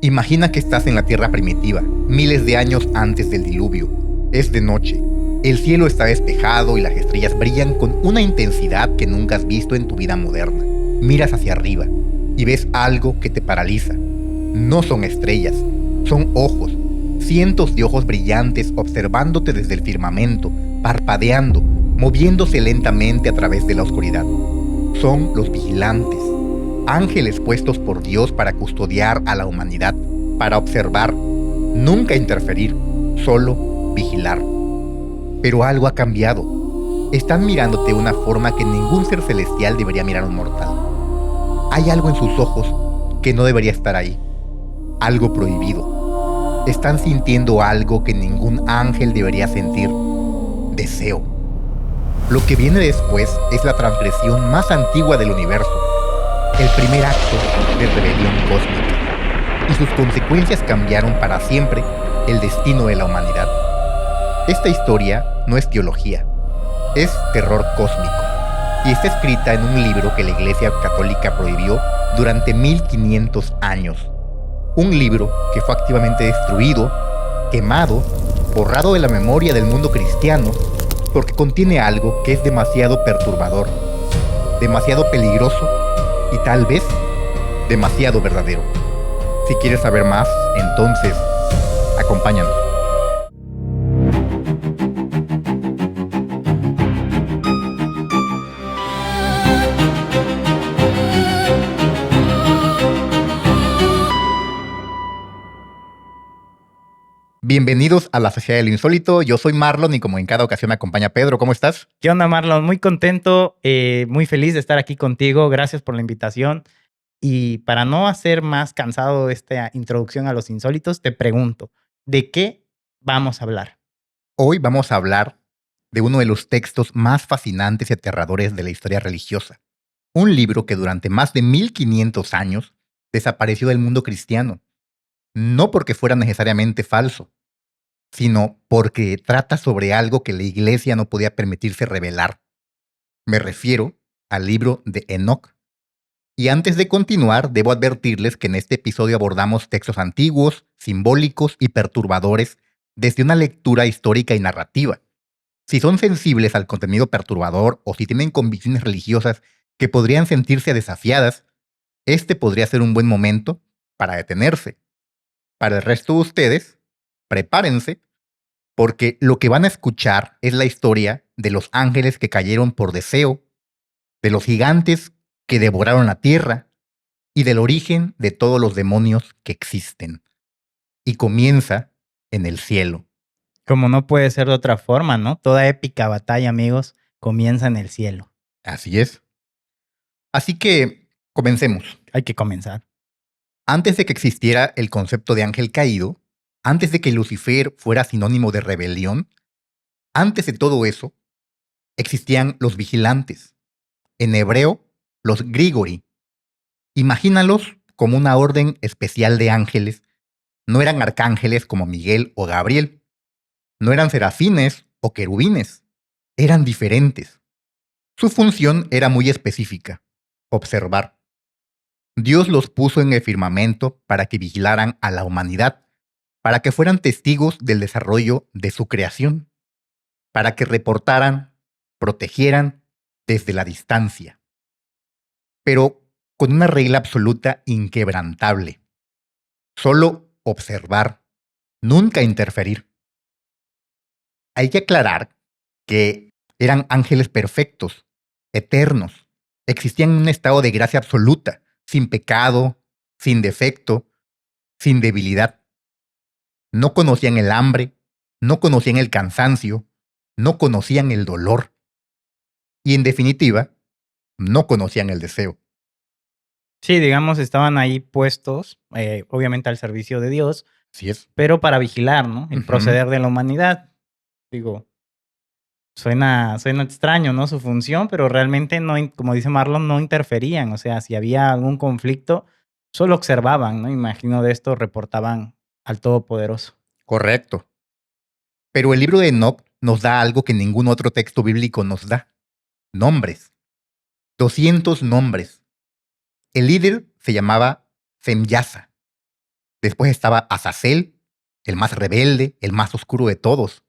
Imagina que estás en la Tierra primitiva, miles de años antes del diluvio. Es de noche. El cielo está despejado y las estrellas brillan con una intensidad que nunca has visto en tu vida moderna. Miras hacia arriba y ves algo que te paraliza. No son estrellas, son ojos. Cientos de ojos brillantes observándote desde el firmamento, parpadeando, moviéndose lentamente a través de la oscuridad. Son los vigilantes, ángeles puestos por Dios para custodiar a la humanidad, para observar, nunca interferir, solo vigilar. Pero algo ha cambiado. Están mirándote de una forma que ningún ser celestial debería mirar a un mortal. Hay algo en sus ojos que no debería estar ahí. Algo prohibido. Están sintiendo algo que ningún ángel debería sentir. Deseo. Lo que viene después es la transgresión más antigua del universo. El primer acto de rebelión cósmica. Y sus consecuencias cambiaron para siempre el destino de la humanidad. Esta historia no es teología, es terror cósmico, y está escrita en un libro que la Iglesia Católica prohibió durante 1500 años. Un libro que fue activamente destruido, quemado, borrado de la memoria del mundo cristiano, porque contiene algo que es demasiado perturbador, demasiado peligroso y tal vez demasiado verdadero. Si quieres saber más, entonces, acompáñanos. Bienvenidos a la Sociedad de lo Insólito. Yo soy Marlon y como en cada ocasión me acompaña Pedro. ¿Cómo estás? ¿Qué onda, Marlon? Muy contento, muy feliz de estar aquí contigo. Gracias por la invitación. Y para no hacer más cansado esta introducción a los insólitos, te pregunto, ¿de qué vamos a hablar? Hoy vamos a hablar de uno de los textos más fascinantes y aterradores de la historia religiosa. Un libro que durante más de 1500 años desapareció del mundo cristiano. No porque fuera necesariamente falso, sino porque trata sobre algo que la Iglesia no podía permitirse revelar. Me refiero al libro de Enoc. Y antes de continuar, debo advertirles que en este episodio abordamos textos antiguos, simbólicos y perturbadores desde una lectura histórica y narrativa. Si son sensibles al contenido perturbador o si tienen convicciones religiosas que podrían sentirse desafiadas, este podría ser un buen momento para detenerse. Para el resto de ustedes, prepárense, porque lo que van a escuchar es la historia de los ángeles que cayeron por deseo, de los gigantes que devoraron la tierra y del origen de todos los demonios que existen. Y comienza en el cielo. Como no puede ser de otra forma, ¿no? Toda épica batalla, amigos, comienza en el cielo. Así es. Así que comencemos. Hay que comenzar. Antes de que existiera el concepto de ángel caído, antes de que Lucifer fuera sinónimo de rebelión, antes de todo eso, existían los vigilantes. En hebreo, los grigori. Imagínalos como una orden especial de ángeles. No eran arcángeles como Miguel o Gabriel. No eran serafines o querubines. Eran diferentes. Su función era muy específica: observar. Dios los puso en el firmamento para que vigilaran a la humanidad, para que fueran testigos del desarrollo de su creación, para que reportaran, protegieran desde la distancia. Pero con una regla absoluta inquebrantable: solo observar, nunca interferir. Hay que aclarar que eran ángeles perfectos, eternos, existían en un estado de gracia absoluta, sin pecado, sin defecto, sin debilidad. No conocían el hambre, no conocían el cansancio, no conocían el dolor. Y en definitiva, no conocían el deseo. Sí, digamos, estaban ahí puestos, obviamente al servicio de Dios, Así es. pero para vigilar, ¿no? El proceder de la humanidad. Digo, suena extraño, ¿no? Su función, pero realmente no, como dice Marlon, no interferían. O sea, si había algún conflicto, solo observaban, ¿no? Imagino de esto reportaban al Todopoderoso. Correcto. Pero el libro de Enoc nos da algo que ningún otro texto bíblico nos da: nombres. 200 nombres. El líder se llamaba Semyasa. Después estaba Azazel, el más rebelde, el más oscuro de todos.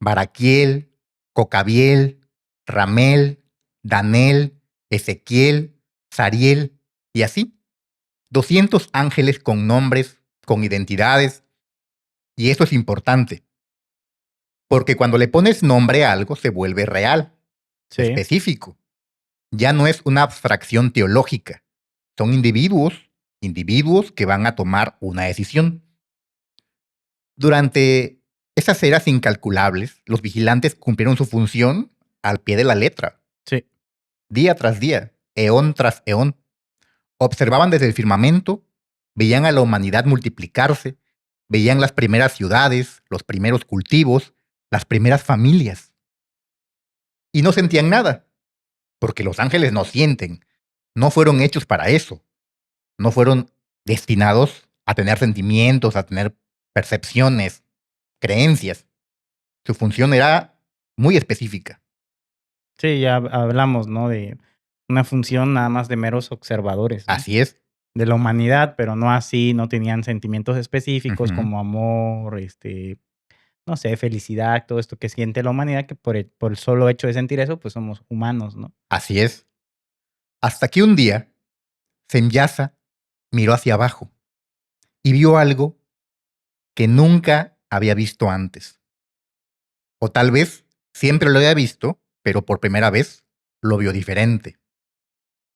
Baraquiel, Cocabiel, Ramel, Danel, Ezequiel, Sariel y así. 200 ángeles con nombres, con identidades. Y eso es importante, porque cuando le pones nombre a algo se vuelve real, Sí. específico. Ya no es una abstracción teológica. Son individuos que van a tomar una decisión. Durante esas eras incalculables, los vigilantes cumplieron su función al pie de la letra, Sí. día tras día, eón tras eón. Observaban desde el firmamento, veían a la humanidad multiplicarse, veían las primeras ciudades, los primeros cultivos, las primeras familias. Y no sentían nada, porque los ángeles no sienten, no fueron hechos para eso, no fueron destinados a tener sentimientos, a tener percepciones, creencias. Su función era muy específica. Sí, ya hablamos, ¿no? De una función nada más de meros observadores, ¿no? Así es. De la humanidad, pero no así, no tenían sentimientos específicos Ujú. como amor, no sé, felicidad, todo esto que siente la humanidad, que por el solo hecho de sentir eso, pues somos humanos, ¿no? Así es. Hasta que un día, Semyasa miró hacia abajo y vio algo que nunca había visto antes. O tal vez siempre lo había visto, pero por primera vez lo vio diferente.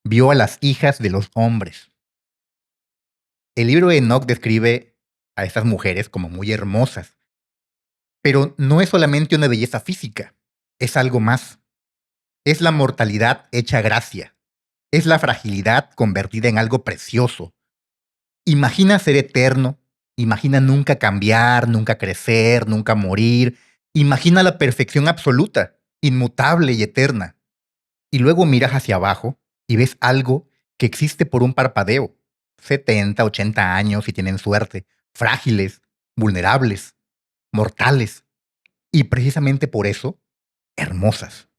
Vio a las hijas de los hombres. El libro de Enoch describe a estas mujeres como muy hermosas, pero no es solamente una belleza física, es algo más. Es la mortalidad hecha gracia. Es la fragilidad convertida en algo precioso. Imagina ser eterno, imagina nunca cambiar, nunca crecer, nunca morir. Imagina la perfección absoluta, inmutable y eterna. Y luego miras hacia abajo y ves algo que existe por un parpadeo. 70, 80 años si tienen suerte, frágiles, vulnerables, mortales. Y precisamente por eso, hermosas.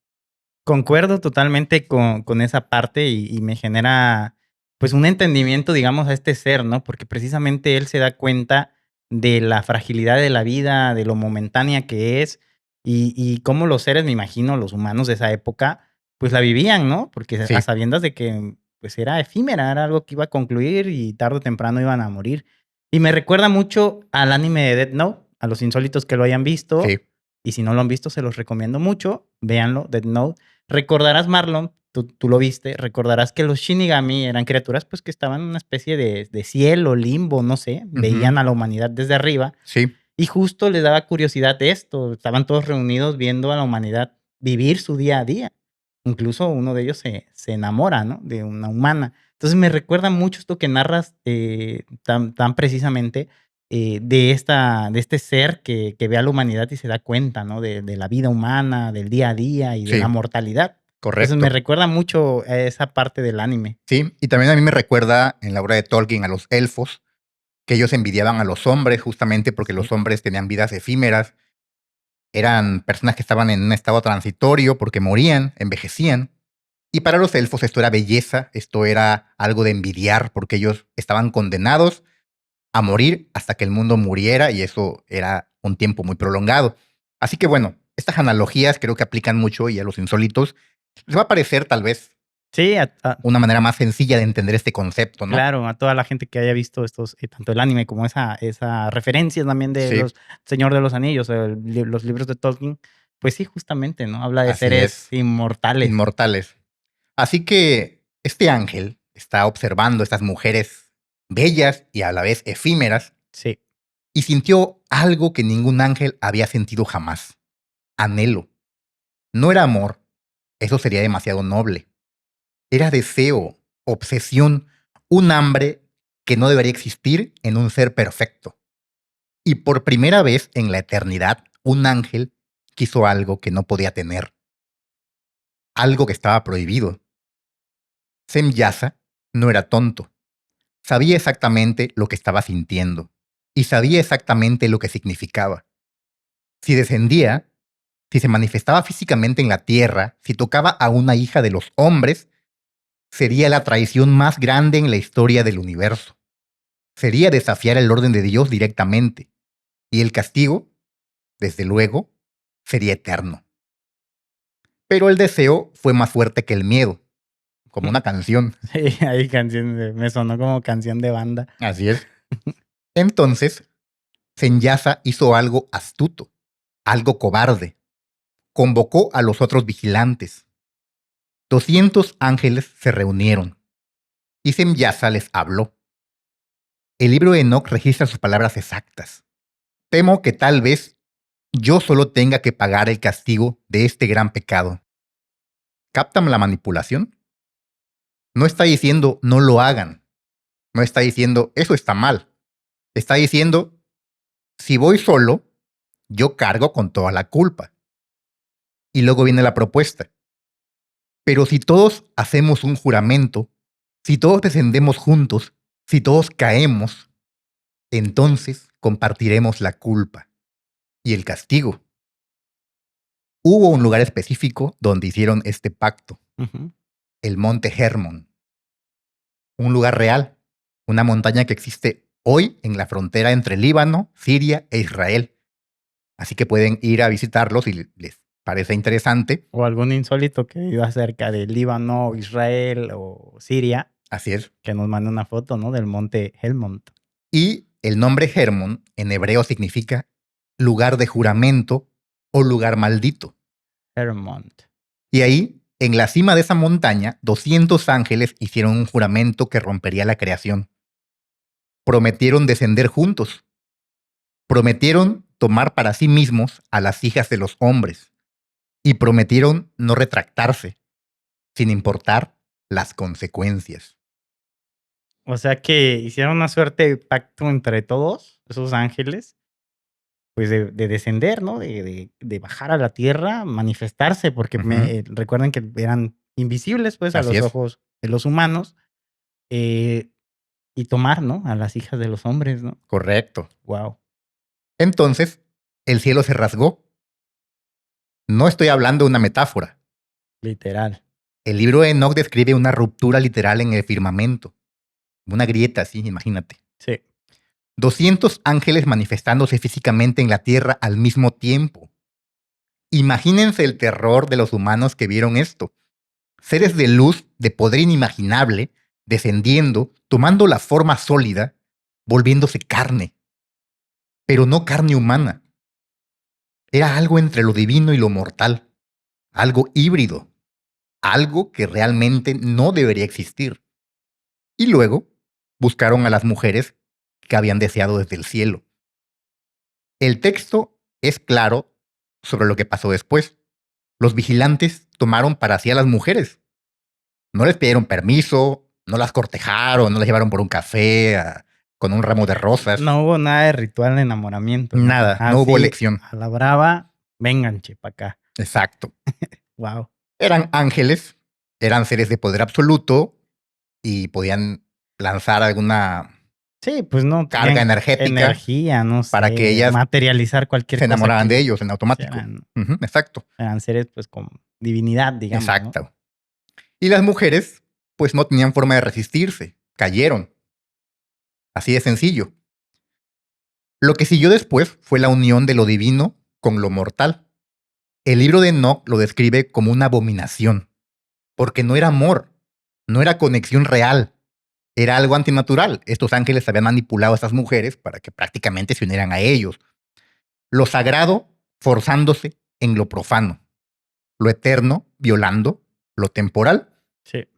Concuerdo totalmente con esa parte y me genera, pues, un entendimiento, digamos, a este ser, ¿no? Porque precisamente él se da cuenta de la fragilidad de la vida, de lo momentánea que es, y cómo los seres, me imagino, los humanos de esa época, pues, la vivían, ¿no? Porque a Sí, sabiendas de que, pues, era efímera, era algo que iba a concluir y tarde o temprano iban a morir. Y me recuerda mucho al anime de Death Note, a los insólitos que lo hayan visto, sí, y si no lo han visto, se los recomiendo mucho, véanlo, Death Note. Recordarás, Marlon, tú lo viste, recordarás que los Shinigami eran criaturas, pues, que estaban en una especie de cielo, limbo, no sé, ujú, veían a la humanidad desde arriba, sí, y justo les daba curiosidad esto, estaban todos reunidos viendo a la humanidad vivir su día a día. Incluso uno de ellos se enamora, ¿no?, de una humana. Entonces, me recuerda mucho esto que narras, tan precisamente, de este ser que ve a la humanidad y se da cuenta, ¿no?, de la vida humana, del día a día y de la sí, mortalidad. Entonces, me correcto. recuerda mucho a esa parte del anime. Sí, y también a mí me recuerda en la obra de Tolkien a los elfos, que ellos envidiaban a los hombres justamente porque Sí, los hombres tenían vidas efímeras, eran personas que estaban en un estado transitorio porque morían, envejecían. Y para los elfos esto era belleza, esto era algo de envidiar porque ellos estaban condenados a morir hasta que el mundo muriera y eso era un tiempo muy prolongado. Así que bueno, estas analogías creo que aplican mucho y a los insólitos les va a parecer tal vez sí, una manera más sencilla de entender este concepto, ¿no? claro, a toda la gente que haya visto estos, tanto el anime como esa referencia también de Sí, los Señor de los Anillos, los libros de Tolkien, pues sí, justamente, ¿no? Habla de así seres es, inmortales. inmortales. Así que este ángel está observando estas mujeres bellas y a la vez efímeras Sí, y sintió algo que ningún ángel había sentido jamás. Anhelo. No era amor, eso sería demasiado noble. Era deseo, obsesión, un hambre que no debería existir en un ser perfecto. Y por primera vez en la eternidad, un ángel quiso algo que no podía tener, algo que estaba prohibido. Semyasa no era tonto. Sabía exactamente lo que estaba sintiendo y sabía exactamente lo que significaba. Si descendía, si se manifestaba físicamente en la tierra, si tocaba a una hija de los hombres, sería la traición más grande en la historia del universo. sería desafiar el orden de Dios directamente, y el castigo, desde luego, sería eterno. Pero el deseo fue más fuerte que el miedo, como una canción. Sí, hay me sonó como canción de banda. Así es. Entonces, Senyasa hizo algo astuto, algo cobarde. Convocó a los otros vigilantes. 200 ángeles se reunieron, y Senyasa les habló. El libro de Enoch registra sus palabras exactas. Temo que tal vez yo solo tenga que pagar el castigo de este gran pecado. ¿Captan la manipulación? No está diciendo no lo hagan. No está diciendo eso está mal. Está diciendo si voy solo, yo cargo con toda la culpa. Y luego viene la propuesta. Pero si todos hacemos un juramento, si todos descendemos juntos, si todos caemos, entonces compartiremos la culpa y el castigo. Hubo un lugar específico donde hicieron este pacto, el monte Hermon. Un lugar real, una montaña que existe hoy en la frontera entre Líbano, Siria e Israel. Así que pueden ir a visitarlos si les parece interesante. O algún insólito que viva cerca de Líbano, Israel o Siria. Así es. Que nos mande una foto, ¿no? Del monte Helmont. Y el nombre Hermon en hebreo significa lugar de juramento o lugar maldito. Hermont. Y ahí, en la cima de esa montaña, 200 ángeles hicieron un juramento que rompería la creación. Prometieron descender juntos. Prometieron tomar para sí mismos a las hijas de los hombres. Y prometieron no retractarse, sin importar las consecuencias. O sea que hicieron una suerte de pacto entre todos, esos ángeles, pues de descender, ¿no? De bajar a la tierra, manifestarse, porque recuerden que eran invisibles, pues, a los ojos de los humanos, y tomar, ¿no? A las hijas de los hombres, ¿no? Correcto. Wow. Entonces, el cielo se rasgó. No estoy hablando de una metáfora. Literal. El libro de Enoch describe una ruptura literal en el firmamento. Una grieta así, imagínate. Sí. 200 ángeles manifestándose físicamente en la tierra al mismo tiempo. Imagínense el terror de los humanos que vieron esto. Seres de luz, de poder inimaginable, descendiendo, tomando la forma sólida, volviéndose carne. Pero no carne humana. Era algo entre lo divino y lo mortal. Algo híbrido. Algo que realmente no debería existir. Y luego buscaron a las mujeres que habían deseado desde el cielo. El texto es claro sobre lo que pasó después. Los vigilantes tomaron para sí a las mujeres. No les pidieron permiso, no las cortejaron, no las llevaron por un café con un ramo de rosas. No hubo nada de ritual de enamoramiento. Nada, no hubo elección. A la brava, vengan, para acá. Exacto. Wow. Eran ángeles, eran seres de poder absoluto y podían lanzar alguna pues no carga energética, energía, no sé, para que ellas materializar cualquier cosa. Se enamoraran de ellos en automático. Exacto. Eran seres pues con divinidad, digamos. Exacto. ¿no? Y las mujeres pues no tenían forma de resistirse, cayeron. Así de sencillo. Lo que siguió después fue la unión de lo divino con lo mortal. El libro de Enoch lo describe como una abominación, porque no era amor, no era conexión real, era algo antinatural. Estos ángeles habían manipulado a estas mujeres para que prácticamente se unieran a ellos. Lo sagrado forzándose en lo profano, lo eterno violando lo temporal. Sí.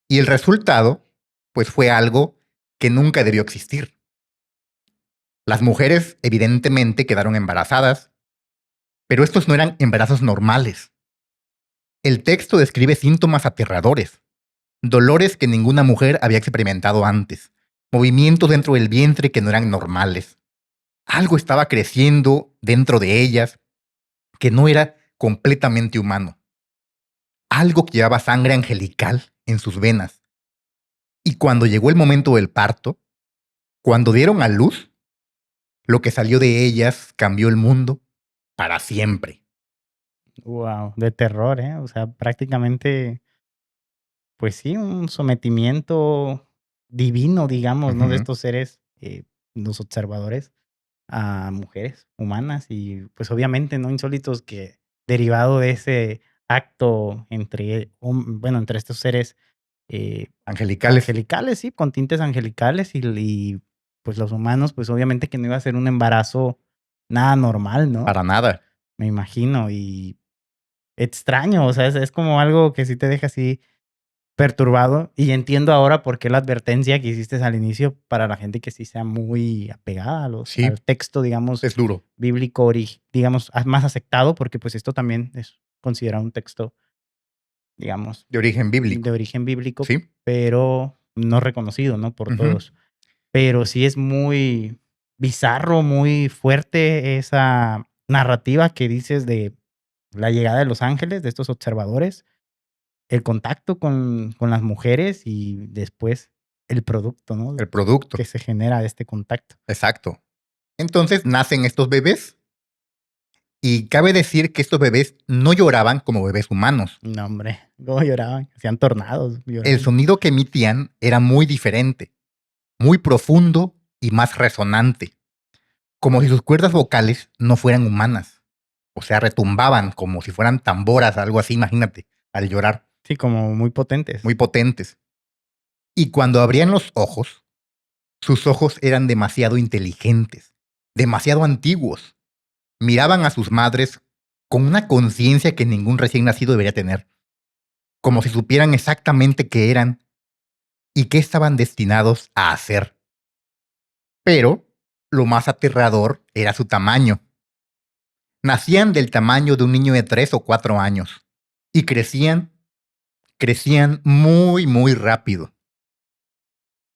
Y el resultado, pues fue algo que nunca debió existir. Las mujeres evidentemente quedaron embarazadas, pero estos no eran embarazos normales. El texto describe síntomas aterradores, dolores que ninguna mujer había experimentado antes, movimientos dentro del vientre que no eran normales. Algo estaba creciendo dentro de ellas que no era completamente humano. Algo que llevaba sangre angelical en sus venas. Y cuando llegó el momento del parto, cuando dieron a luz, lo que salió de ellas cambió el mundo para siempre. Wow, de terror, ¿eh? O sea, prácticamente, pues sí, un sometimiento divino, digamos, ¿no? De estos seres los observadores a mujeres humanas y pues obviamente no insólitos que derivado de ese acto entre estos seres angelicales, sí, con tintes angelicales y pues los humanos, pues obviamente que no iba a ser un embarazo nada normal, ¿no? Para nada. Me imagino y extraño, o sea, es como algo que sí te deja así perturbado y entiendo ahora por qué la advertencia que hiciste al inicio para la gente que sí sea muy apegada Sí, al texto, digamos, es duro. bíblico, digamos, más aceptado, porque pues esto también es considerado un texto, digamos, De origen de bíblico. origen bíblico, Sí. pero no reconocido, ¿no? Por Ujú. todos. Pero sí es muy bizarro, muy fuerte esa narrativa que dices de la llegada de los ángeles, de estos observadores, el contacto con las mujeres y después el producto, ¿no? El producto. Que se genera de este contacto. Exacto. Entonces nacen estos bebés y cabe decir que estos bebés no lloraban como bebés humanos. No, hombre, cómo lloraban, hacían tornados El llorando. sonido que emitían era muy diferente, muy profundo y más resonante, como si sus cuerdas vocales no fueran humanas. O sea, retumbaban como si fueran tamboras, algo así, imagínate, al llorar, Sí, como muy potentes. muy potentes. Y cuando abrían los ojos, sus ojos eran demasiado inteligentes, demasiado antiguos. Miraban a sus madres con una conciencia que ningún recién nacido debería tener, como si supieran exactamente qué eran y qué estaban destinados a hacer. Pero lo más aterrador era su tamaño. Nacían del tamaño de un niño de 3 o 4 años y crecían muy, muy rápido.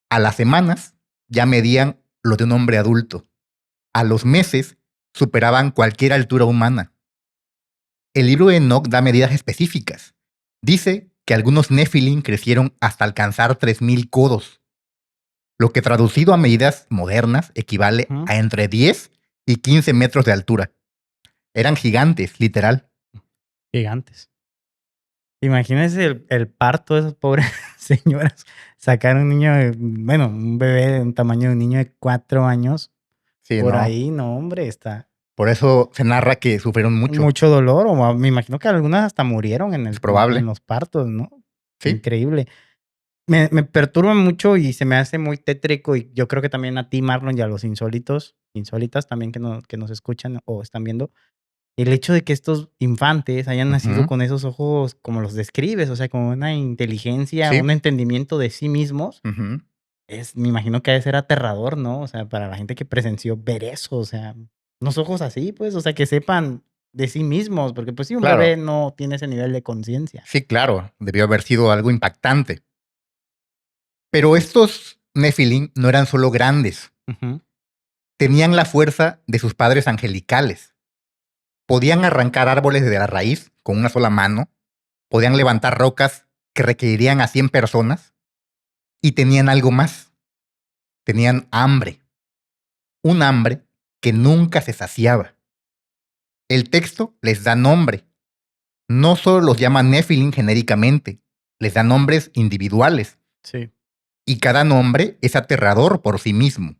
A las semanas ya medían lo de un hombre adulto. A los meses superaban cualquier altura humana. El libro de Enoch da medidas específicas. Dice que algunos Nephilim crecieron hasta alcanzar 3000 codos, lo que traducido a medidas modernas equivale Ujú. a entre 10 y 15 metros de altura. Eran gigantes, literal. Gigantes. Imagínense el parto de esas pobres señoras. Sacar un niño, bueno, un bebé de un tamaño de un niño de 4 años. Sí, Por ¿no? ahí, no, hombre, está Por eso se narra que sufrieron mucho. mucho dolor. Me imagino que algunas hasta murieron Es probable. en los partos, ¿no? Sí. Increíble. Me perturba mucho y se me hace muy tétrico. Y yo creo que también a ti, Marlon, y a los insólitas también que nos escuchan o están viendo. El hecho de que estos infantes hayan nacido Ujú. con esos ojos como los describes, o sea, con una inteligencia, Sí. un entendimiento de sí mismos, Ujú. me imagino que ha de ser aterrador, ¿no? O sea, para la gente que presenció ver eso, o sea, unos ojos así, pues, o sea, que sepan de sí mismos, porque pues sí, un Claro. bebé no tiene ese nivel de conciencia. Sí, claro. Debió haber sido algo impactante. Pero estos Nephilim no eran solo grandes. Ujú. Tenían la fuerza de sus padres angelicales. Podían arrancar árboles de la raíz con una sola mano. Podían levantar rocas que requerirían a 100 personas. Y tenían algo más. Tenían hambre. Un hambre que nunca se saciaba. El texto les da nombre. No solo los llama Nephilim genéricamente, les da nombres individuales. Sí. Y cada nombre es aterrador por sí mismo.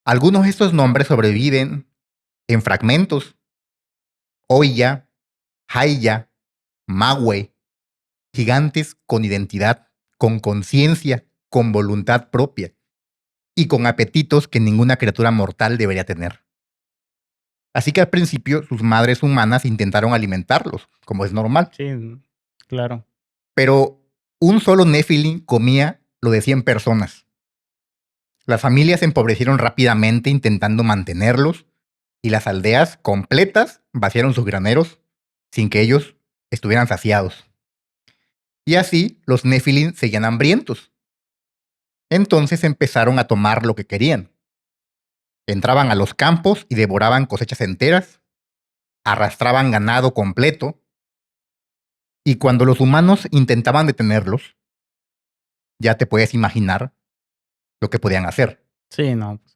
Algunos de estos nombres sobreviven en fragmentos. Oya, Haya, Mawe, gigantes con identidad, con conciencia, con voluntad propia y con apetitos que ninguna criatura mortal debería tener. Así que al principio sus madres humanas intentaron alimentarlos, como es normal. Sí, claro. Pero un solo Nephilim comía lo de 100 personas. Las familias se empobrecieron rápidamente intentando mantenerlos y las aldeas completas vaciaron sus graneros sin que ellos estuvieran saciados. Y así los Nephilim seguían hambrientos. Entonces empezaron a tomar lo que querían. Entraban a los campos y devoraban cosechas enteras, arrastraban ganado completo, y cuando los humanos intentaban detenerlos, ya te puedes imaginar lo que podían hacer. Sí, no, pues,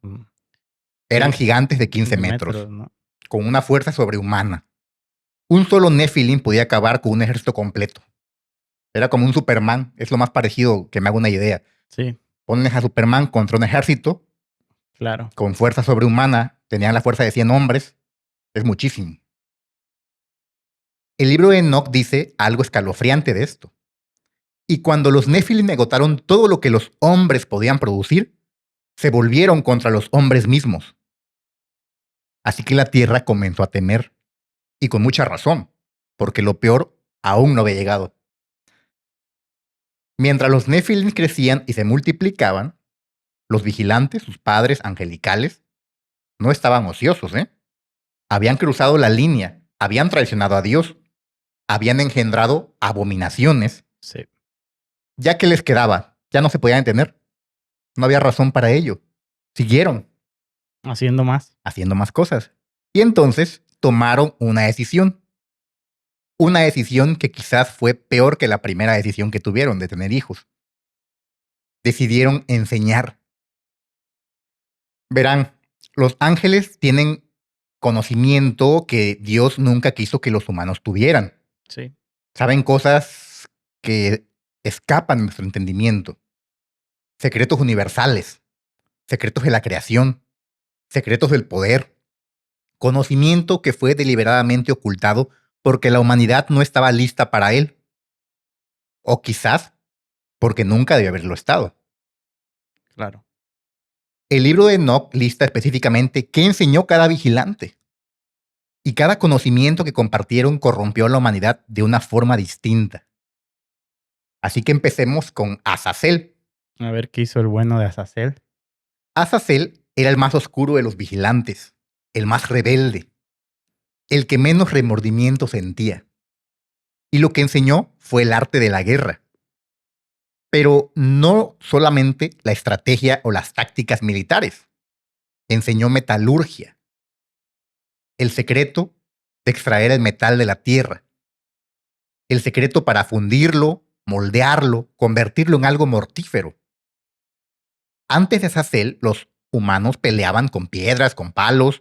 Eran sí, gigantes de 15 15 metros, metros, ¿no? con una fuerza sobrehumana. Un solo Nephilim podía acabar con un ejército completo. Era como un Superman, es lo más parecido que me hago una idea. Sí, Pones a Superman contra un ejército Claro. Con fuerza sobrehumana, tenían la fuerza de 100 hombres. Es muchísimo. El libro de Enoch dice algo escalofriante de esto. Y cuando los Nefilim agotaron todo lo que los hombres podían producir, se volvieron contra los hombres mismos. Así que la tierra comenzó a temer. Y con mucha razón, porque lo peor aún no había llegado. Mientras los Nefilim crecían y se multiplicaban, los vigilantes, sus padres angelicales, no estaban ociosos, ¿eh? Habían cruzado la línea, habían traicionado a Dios, habían engendrado abominaciones. Sí. Ya que les quedaba, ya no se podían detener. No había razón para ello. Siguieron Haciendo más. haciendo más cosas. Y entonces tomaron una decisión. Una decisión que quizás fue peor que la primera decisión que tuvieron de tener hijos. Decidieron enseñar. Verán, los ángeles tienen conocimiento que Dios nunca quiso que los humanos tuvieran. Sí. Saben cosas que escapan de nuestro entendimiento. Secretos universales, secretos de la creación, secretos del poder. Conocimiento que fue deliberadamente ocultado porque la humanidad no estaba lista para él. O quizás porque nunca debió haberlo estado. Claro. El libro de Enoch lista específicamente qué enseñó cada vigilante. Y cada conocimiento que compartieron corrompió a la humanidad de una forma distinta. Así que empecemos con Azazel. A ver qué hizo el bueno de Azazel. Azazel era el más oscuro de los vigilantes, el más rebelde, el que menos remordimiento sentía. Y lo que enseñó fue el arte de la guerra. Pero no solamente la estrategia o las tácticas militares. Enseñó metalurgia, el secreto de extraer el metal de la tierra, el secreto para fundirlo, moldearlo, convertirlo en algo mortífero. Antes de Azazel, los humanos peleaban con piedras, con palos.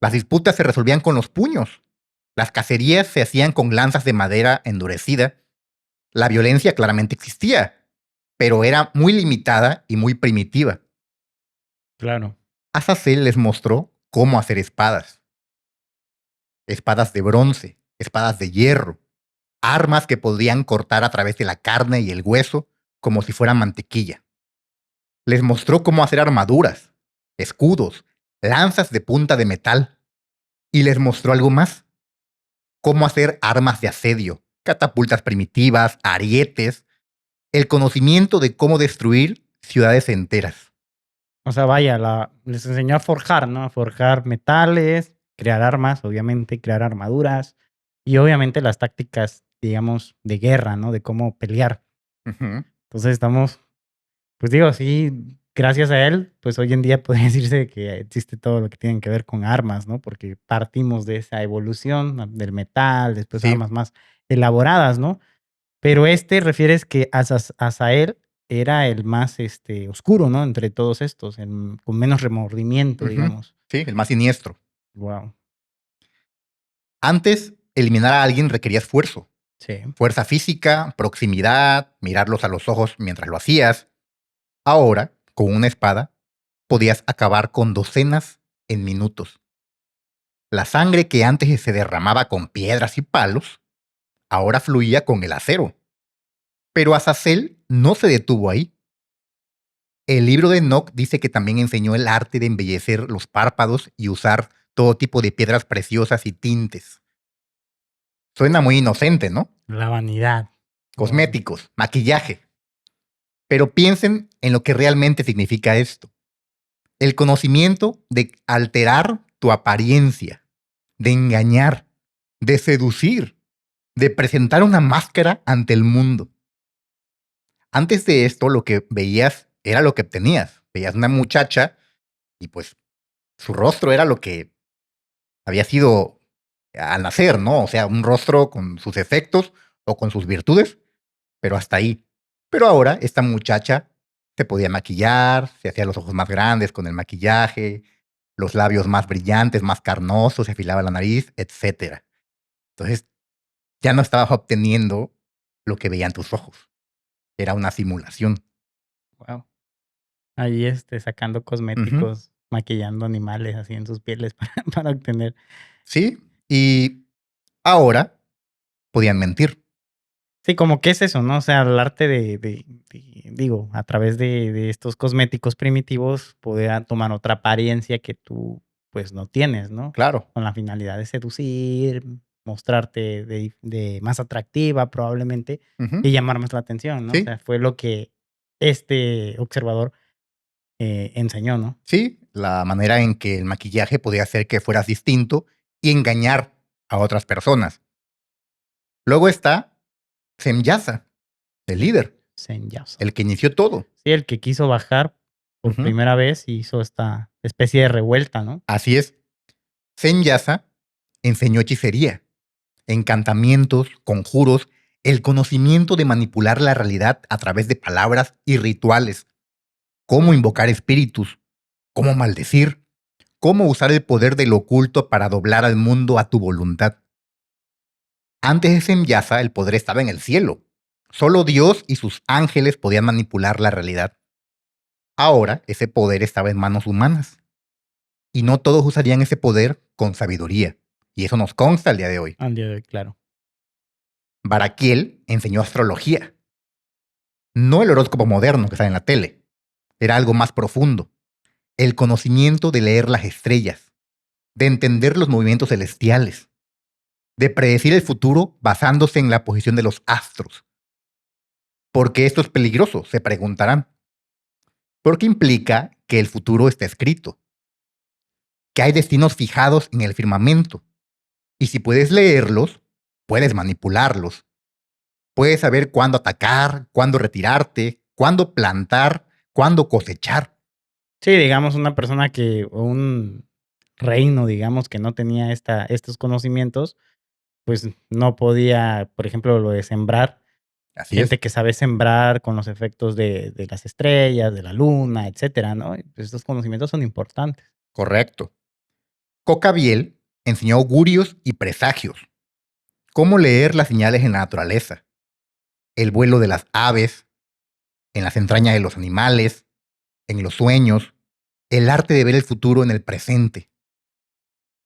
Las disputas se resolvían con los puños. Las cacerías se hacían con lanzas de madera endurecida. La violencia claramente existía, pero era muy limitada y muy primitiva. Claro. Azazel les mostró cómo hacer espadas. Espadas de bronce, espadas de hierro, armas que podían cortar a través de la carne y el hueso como si fueran mantequilla. Les mostró cómo hacer armaduras, escudos, lanzas de punta de metal. Y les mostró algo más. Cómo hacer armas de asedio, catapultas primitivas, arietes, el conocimiento de cómo destruir ciudades enteras. O sea, vaya, les enseñó a forjar, ¿no? A forjar metales, crear armas, obviamente, crear armaduras y obviamente las tácticas, digamos, de guerra, ¿no? De cómo pelear. Entonces estamos, pues digo, sí, gracias a él, pues hoy en día podría decirse que existe todo lo que tiene que ver con armas, ¿no? Porque partimos de esa evolución del metal, después Sí. armas más elaboradas, ¿no? Pero refieres que Azael era el más oscuro, ¿no? Entre todos estos, con menos remordimiento, digamos. Sí, el más siniestro. Wow. Antes, eliminar a alguien requería esfuerzo. Sí. Fuerza física, proximidad, mirarlos a los ojos mientras lo hacías. Ahora, con una espada, podías acabar con docenas en minutos. La sangre que antes se derramaba con piedras y palos, ahora fluía con el acero. Pero Azazel no se detuvo ahí. El libro de Enoch dice que también enseñó el arte de embellecer los párpados y usar todo tipo de piedras preciosas y tintes. Suena muy inocente, ¿no? La vanidad. Cosméticos, maquillaje. Pero piensen en lo que realmente significa esto. El conocimiento de alterar tu apariencia, de engañar, de seducir, de presentar una máscara ante el mundo. Antes de esto, lo que veías era lo que obtenías. Veías una muchacha y pues su rostro era lo que había sido al nacer, ¿no? O sea, un rostro con sus efectos o con sus virtudes, pero hasta ahí. Pero ahora esta muchacha se podía maquillar, se hacía los ojos más grandes con el maquillaje, los labios más brillantes, más carnosos, se afilaba la nariz, etc. Entonces, ya no estabas obteniendo lo que veían tus ojos. Era una simulación. Wow. Ahí sacando cosméticos maquillando animales así en sus pieles para obtener. Sí, y ahora podían mentir. Sí, como que es eso, ¿no? O sea, el arte digo, a través de estos cosméticos primitivos, poder tomar otra apariencia que tú, pues, no tienes, ¿no? Claro. Con la finalidad de seducir, mostrarte de más atractiva, probablemente, Ujú. y llamar más la atención, ¿no? O Sí, sea, fue lo que este observador, enseñó, ¿no? sí, la manera en que el maquillaje podía hacer que fueras distinto y engañar a otras personas. Luego está Semyasa, el líder, Senyasa. el que inició todo. Sí, el que quiso bajar por Ujú. primera vez y hizo esta especie de revuelta, ¿no? Así es. Semyasa enseñó hechicería, encantamientos, conjuros, el conocimiento de manipular la realidad a través de palabras y rituales, cómo invocar espíritus, cómo maldecir, cómo usar el poder del oculto para doblar al mundo a tu voluntad. Antes de Semyasa, el poder estaba en el cielo. Solo Dios y sus ángeles podían manipular la realidad. Ahora, ese poder estaba en manos humanas. Y no todos usarían ese poder con sabiduría. Y eso nos consta al día de hoy. Al día de hoy, claro. Baraquiel enseñó astrología. No el horóscopo moderno que está en la tele. Era algo más profundo. El conocimiento de leer las estrellas, de entender los movimientos celestiales, de predecir el futuro basándose en la posición de los astros. ¿Por qué esto es peligroso? Se preguntarán. Porque implica que el futuro está escrito, que hay destinos fijados en el firmamento. Y si puedes leerlos, puedes manipularlos. Puedes saber cuándo atacar, cuándo retirarte, cuándo plantar, cuándo cosechar. Sí, digamos, una persona o un reino, digamos, que no tenía estos conocimientos, pues no podía, por ejemplo, lo de sembrar. Así es, Gente que sabe sembrar con los efectos de las estrellas, de la luna, etcétera, ¿no? Y, pues, estos conocimientos son importantes. correcto. Cocabiel enseñó augurios y presagios. Cómo leer las señales en la naturaleza, el vuelo de las aves, en las entrañas de los animales, en los sueños, el arte de ver el futuro en el presente.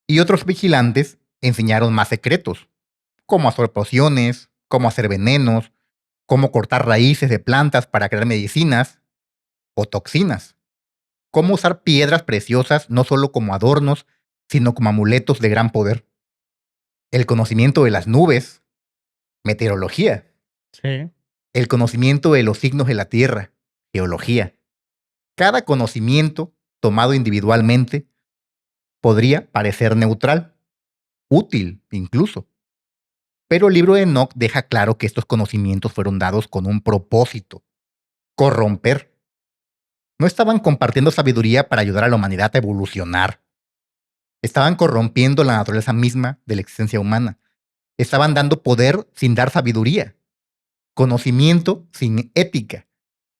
Y otros vigilantes enseñaron más secretos, cómo hacer pociones, cómo hacer venenos, cómo cortar raíces de plantas para crear medicinas o toxinas, cómo usar piedras preciosas no solo como adornos, sino como amuletos de gran poder. El conocimiento de las nubes, meteorología, Sí. el conocimiento de los signos de la Tierra, geología. Cada conocimiento, tomado individualmente, podría parecer neutral, útil incluso. Pero el libro de Enoch deja claro que estos conocimientos fueron dados con un propósito: corromper. No estaban compartiendo sabiduría para ayudar a la humanidad a evolucionar. Estaban corrompiendo la naturaleza misma de la existencia humana. Estaban dando poder sin dar sabiduría, conocimiento sin ética,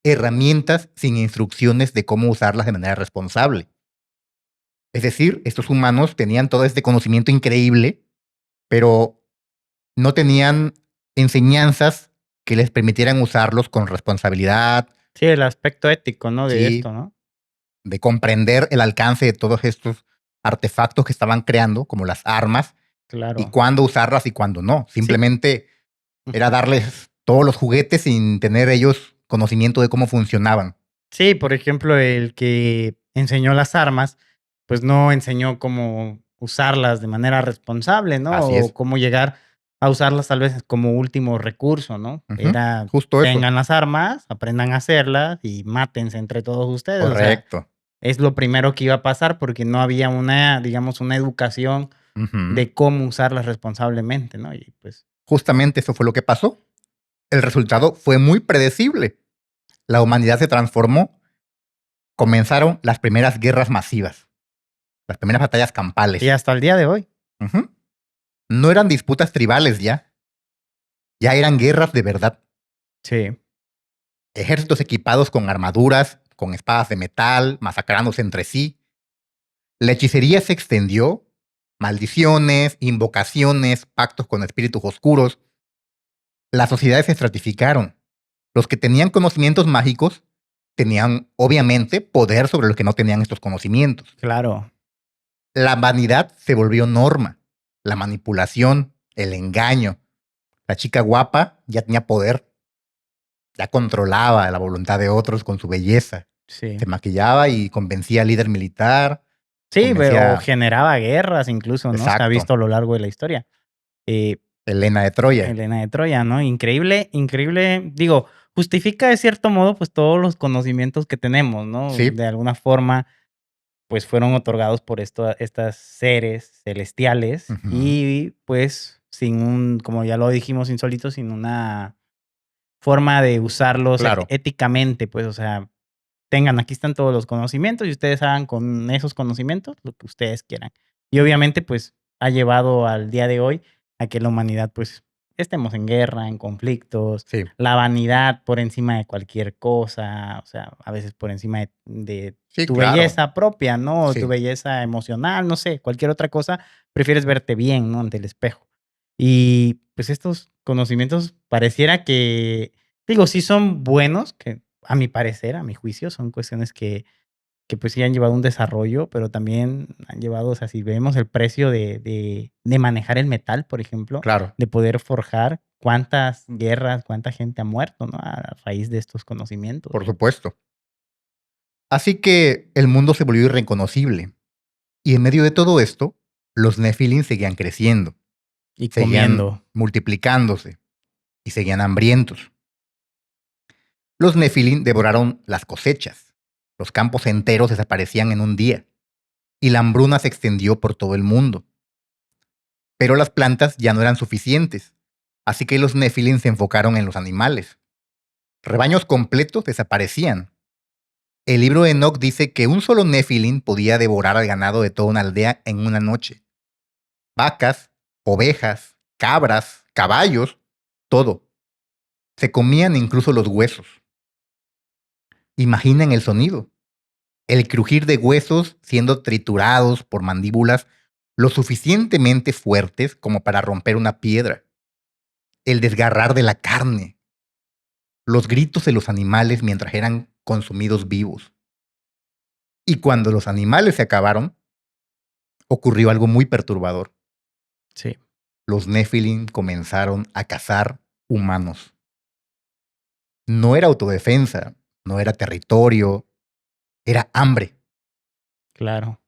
herramientas sin instrucciones de cómo usarlas de manera responsable. Es decir, estos humanos tenían todo este conocimiento increíble, pero no tenían enseñanzas que les permitieran usarlos con responsabilidad, Sí, el aspecto ético, ¿no? De ¿sí? esto, ¿no? De comprender el alcance de todos estos artefactos que estaban creando, como las armas, y Claro. cuándo usarlas y cuándo no. Sí. Simplemente era Ujú. darles todos los juguetes sin tener ellos conocimiento de cómo funcionaban. Sí, por ejemplo, el que enseñó las armas, pues no enseñó cómo usarlas de manera responsable, ¿no? Así O es. cómo llegar a usarlas tal vez como último recurso, ¿no? Ujú, Era, justo eso. tengan las armas, aprendan a hacerlas y mátense entre todos ustedes. O sea, Correcto. es lo primero que iba a pasar porque no había una, digamos, una educación Ujú. de cómo usarlas responsablemente, ¿no? Y pues, Justamente eso fue lo que pasó. El resultado fue muy predecible. La humanidad se transformó. Comenzaron las primeras guerras masivas, las primeras batallas y campales. hasta el día de hoy. Ujú. No eran disputas tribales ya, ya eran guerras de verdad. Sí. Ejércitos equipados con armaduras, con espadas de metal, masacrándose entre sí. La hechicería se extendió, maldiciones, invocaciones, pactos con espíritus oscuros. Las sociedades se estratificaron. Los que tenían conocimientos mágicos tenían, obviamente, poder sobre los que no tenían estos conocimientos. Claro. La vanidad se volvió norma. La manipulación, el engaño. La chica guapa ya tenía poder. Ya controlaba la voluntad de otros con su belleza. Sí. Se maquillaba y convencía al líder militar. Sí, o Convencía... generaba guerras incluso, ¿no? Se ha Exacto. visto a lo largo de la historia. Helena de Troya. Helena de Troya, ¿no? Increíble, increíble. Digo, justifica de cierto modo, pues, todos los conocimientos que tenemos, ¿no? Sí. De alguna forma, pues, fueron otorgados por estas seres celestiales y, pues, sin como ya lo dijimos, insólito, sin una forma de usarlos Claro. éticamente, pues, o sea, aquí están todos los conocimientos y ustedes hagan con esos conocimientos lo que ustedes quieran. Y obviamente, pues, ha llevado al día de hoy a que la humanidad, pues, estemos en guerra, en conflictos, Sí. la vanidad por encima de cualquier cosa, o sea, a veces por encima de Sí, tu claro. belleza propia, ¿no? Sí. Tu belleza emocional, no sé, cualquier otra cosa, prefieres verte bien, ¿no? Ante el espejo. Y pues estos conocimientos pareciera que, digo, sí son buenos, que a mi parecer, a mi juicio, son cuestiones que pues sí han llevado un desarrollo, pero también han llevado, o sea, si vemos el precio de manejar el metal, por ejemplo, Claro. de poder forjar, cuántas guerras, cuánta gente ha muerto, ¿no? A raíz de estos conocimientos. Por supuesto. Así que el mundo se volvió irreconocible. Y en medio de todo esto, los Nephilim seguían creciendo. Y Seguían comiendo. multiplicándose. Y seguían hambrientos. Los Nephilim devoraron las cosechas. Los campos enteros desaparecían en un día. Y la hambruna se extendió por todo el mundo. Pero las plantas ya no eran suficientes. Así que los Nephilim se enfocaron en los animales. Rebaños completos desaparecían. El libro de Enoch dice que un solo Nephilim podía devorar al ganado de toda una aldea en una noche. Vacas, ovejas, cabras, caballos, todo. Se comían incluso los huesos. Imaginen el sonido. El crujir de huesos siendo triturados por mandíbulas lo suficientemente fuertes como para romper una piedra. El desgarrar de la carne. Los gritos de los animales mientras eran consumidos vivos. Y cuando los animales se acabaron, ocurrió algo muy perturbador. Sí. Los Nephilim comenzaron a cazar humanos. No era autodefensa, no era territorio, era hambre. Claro.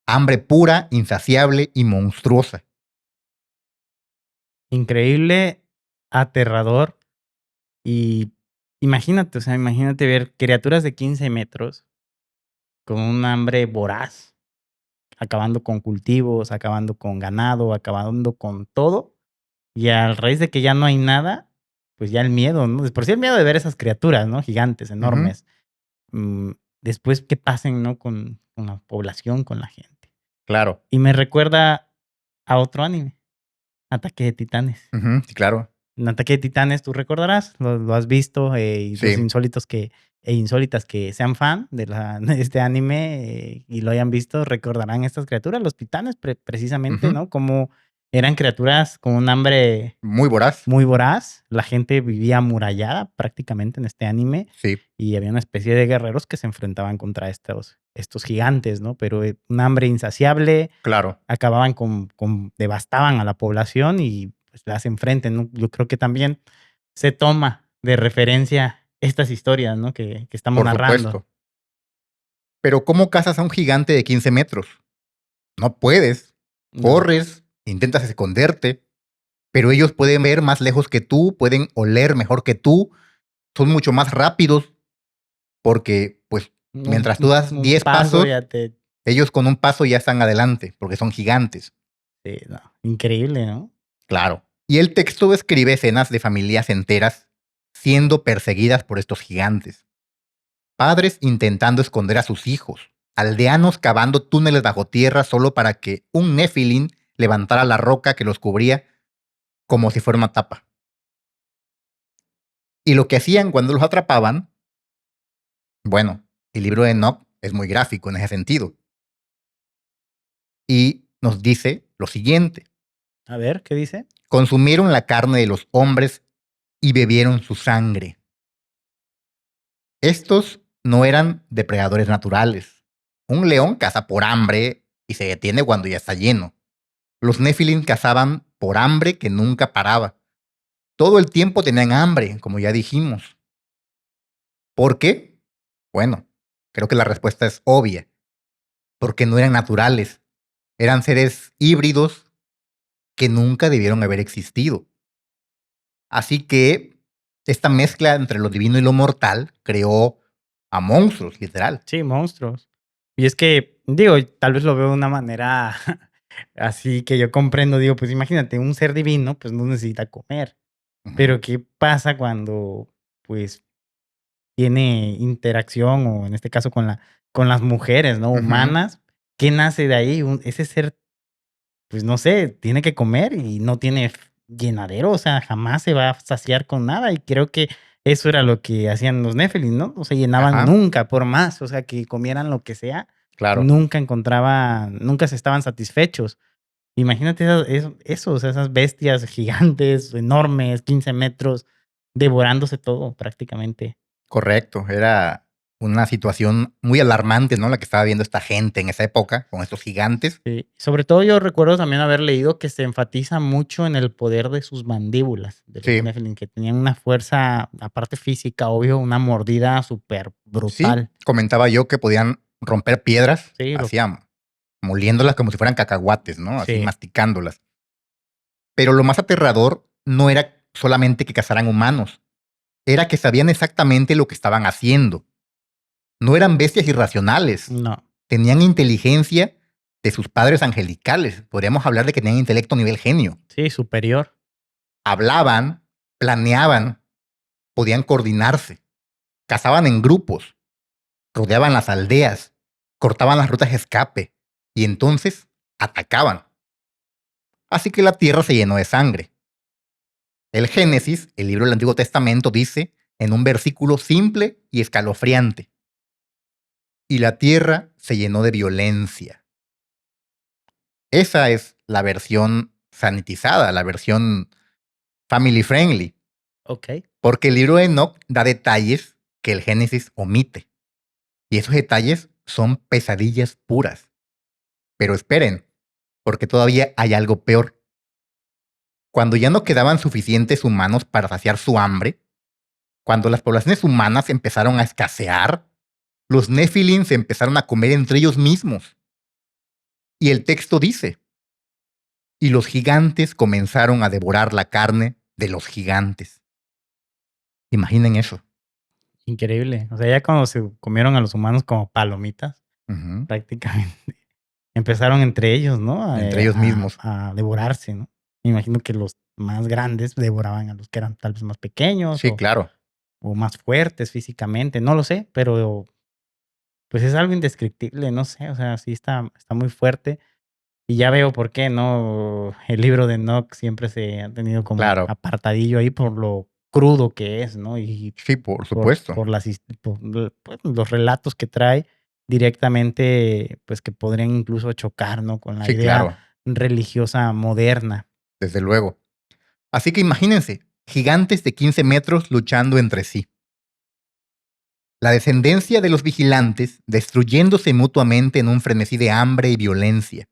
Hambre pura, insaciable y monstruosa. Increíble, aterrador y imagínate, o sea, imagínate ver criaturas de 15 metros con un hambre voraz, acabando con cultivos, acabando con ganado, acabando con todo. Y a raíz de que ya no hay nada, pues ya el miedo, ¿no? Por sí el miedo de ver esas criaturas, ¿no? Gigantes, enormes. Después que pasen, ¿no? Con la población, con la gente. Claro. Y me recuerda a otro anime, Ataque de Titanes. Sí, claro. En Ataque de Titanes, tú recordarás, lo has visto, y Sí. los insólitas que sean fan de este anime y lo hayan visto, recordarán estas criaturas, los titanes, precisamente, ¿no? Como eran criaturas con un hambre muy voraz. Muy voraz. La gente vivía amurallada prácticamente en este anime. Sí. Y había una especie de guerreros que se enfrentaban contra estos gigantes, ¿no? Pero un hambre insaciable. Claro. Acababan devastaban a la población y pues las enfrenten, ¿no? Yo creo que también se toma de referencia estas historias, ¿no? Que estamos narrando. Supuesto. Pero ¿cómo cazas a un gigante de 15 metros? No puedes. Corres, intentas esconderte, pero ellos pueden ver más lejos que tú, pueden oler mejor que tú, son mucho más rápidos, porque pues mientras tú das 10 pasos, ellos con un paso ya están adelante, porque son gigantes. Sí, no. Increíble, ¿no? Claro. Y el texto describe escenas de familias enteras siendo perseguidas por estos gigantes. Padres intentando esconder a sus hijos, aldeanos cavando túneles bajo tierra solo para que un Nephilim levantara la roca que los cubría como si fuera una tapa. Y lo que hacían cuando los atrapaban, bueno, el libro de Enoch es muy gráfico en ese sentido. Y nos dice lo siguiente. A ver, ¿qué dice? Consumieron la carne de los hombres y bebieron su sangre. Estos no eran depredadores naturales. Un león caza por hambre y se detiene cuando ya está lleno. Los Nephilim cazaban por hambre que nunca paraba. Todo el tiempo tenían hambre, como ya dijimos. ¿Por qué? Bueno, creo que la respuesta es obvia. Porque no eran naturales. Eran seres híbridos que nunca debieron haber existido. Así que esta mezcla entre lo divino y lo mortal creó a monstruos, literal. Sí, monstruos. Y es que, digo, tal vez lo veo de una manera así que yo comprendo, digo, pues imagínate, un ser divino, pues no necesita comer. Pero ¿qué pasa cuando, pues, tiene interacción o en este caso con las mujeres, ¿no? Humanas. ¿Qué nace de ahí? Ese ser, pues no sé, tiene que comer y no tiene llenadero, o sea, jamás se va a saciar con nada. Y creo que eso era lo que hacían los Nephilim, ¿no? No se llenaban Ajá, nunca, por más, o sea, que comieran lo que sea, claro. nunca se estaban satisfechos. Imagínate eso, o sea, esas bestias gigantes, enormes, 15 metros, devorándose todo prácticamente. Correcto. Era una situación muy alarmante, ¿no? La que estaba viendo esta gente en esa época, con estos gigantes. Sí, sobre todo yo recuerdo también haber leído que se enfatiza mucho en el poder de sus mandíbulas, de los Sí, Nephilim, que tenían una fuerza, aparte física, obvio, una mordida súper sí. brutal. Comentaba yo que podían romper piedras, Sí, hacían moliéndolas como si fueran cacahuates, ¿no? Así sí, masticándolas. Pero lo más aterrador no era solamente que cazaran humanos, era que sabían exactamente lo que estaban haciendo. No eran bestias irracionales, no, tenían inteligencia de sus padres angelicales. Podríamos hablar de que tenían intelecto a nivel genio. sí, superior. Hablaban, planeaban, podían coordinarse, cazaban en grupos, rodeaban las aldeas, cortaban las rutas de escape y entonces atacaban. Así que la tierra se llenó de sangre. El Génesis, el libro del Antiguo Testamento, dice en un versículo simple y escalofriante: y la tierra se llenó de violencia. Esa es la versión sanitizada, la versión family friendly, Ok. porque el libro de Enoch da detalles que el Génesis omite. Y esos detalles son pesadillas puras. Pero esperen, porque todavía hay algo peor. Cuando ya no quedaban suficientes humanos para saciar su hambre, cuando las poblaciones humanas empezaron a escasear, los Nephilim se empezaron a comer entre ellos mismos. Y el texto dice: y los gigantes comenzaron a devorar la carne de los gigantes. Imaginen eso. Increíble. O sea, ya cuando se comieron a los humanos como palomitas, Ujú. prácticamente, empezaron entre ellos, ¿no? Entre ellos mismos. A devorarse, ¿no? Me imagino que los más grandes devoraban a los que eran tal vez más pequeños Sí, claro. o más fuertes físicamente, no lo sé, pero pues es algo indescriptible, no sé, o sea, sí está muy fuerte y ya veo por qué, ¿no? El libro de Enoch siempre se ha tenido como Claro. apartadillo ahí por lo crudo que es, ¿no? Y Sí, por supuesto. por pues, los relatos que trae directamente, pues que podrían incluso chocar, ¿no? Con la Sí, idea claro. religiosa moderna. Desde luego. Así que imagínense, gigantes de 15 metros luchando entre sí. La descendencia de los vigilantes destruyéndose mutuamente en un frenesí de hambre y violencia.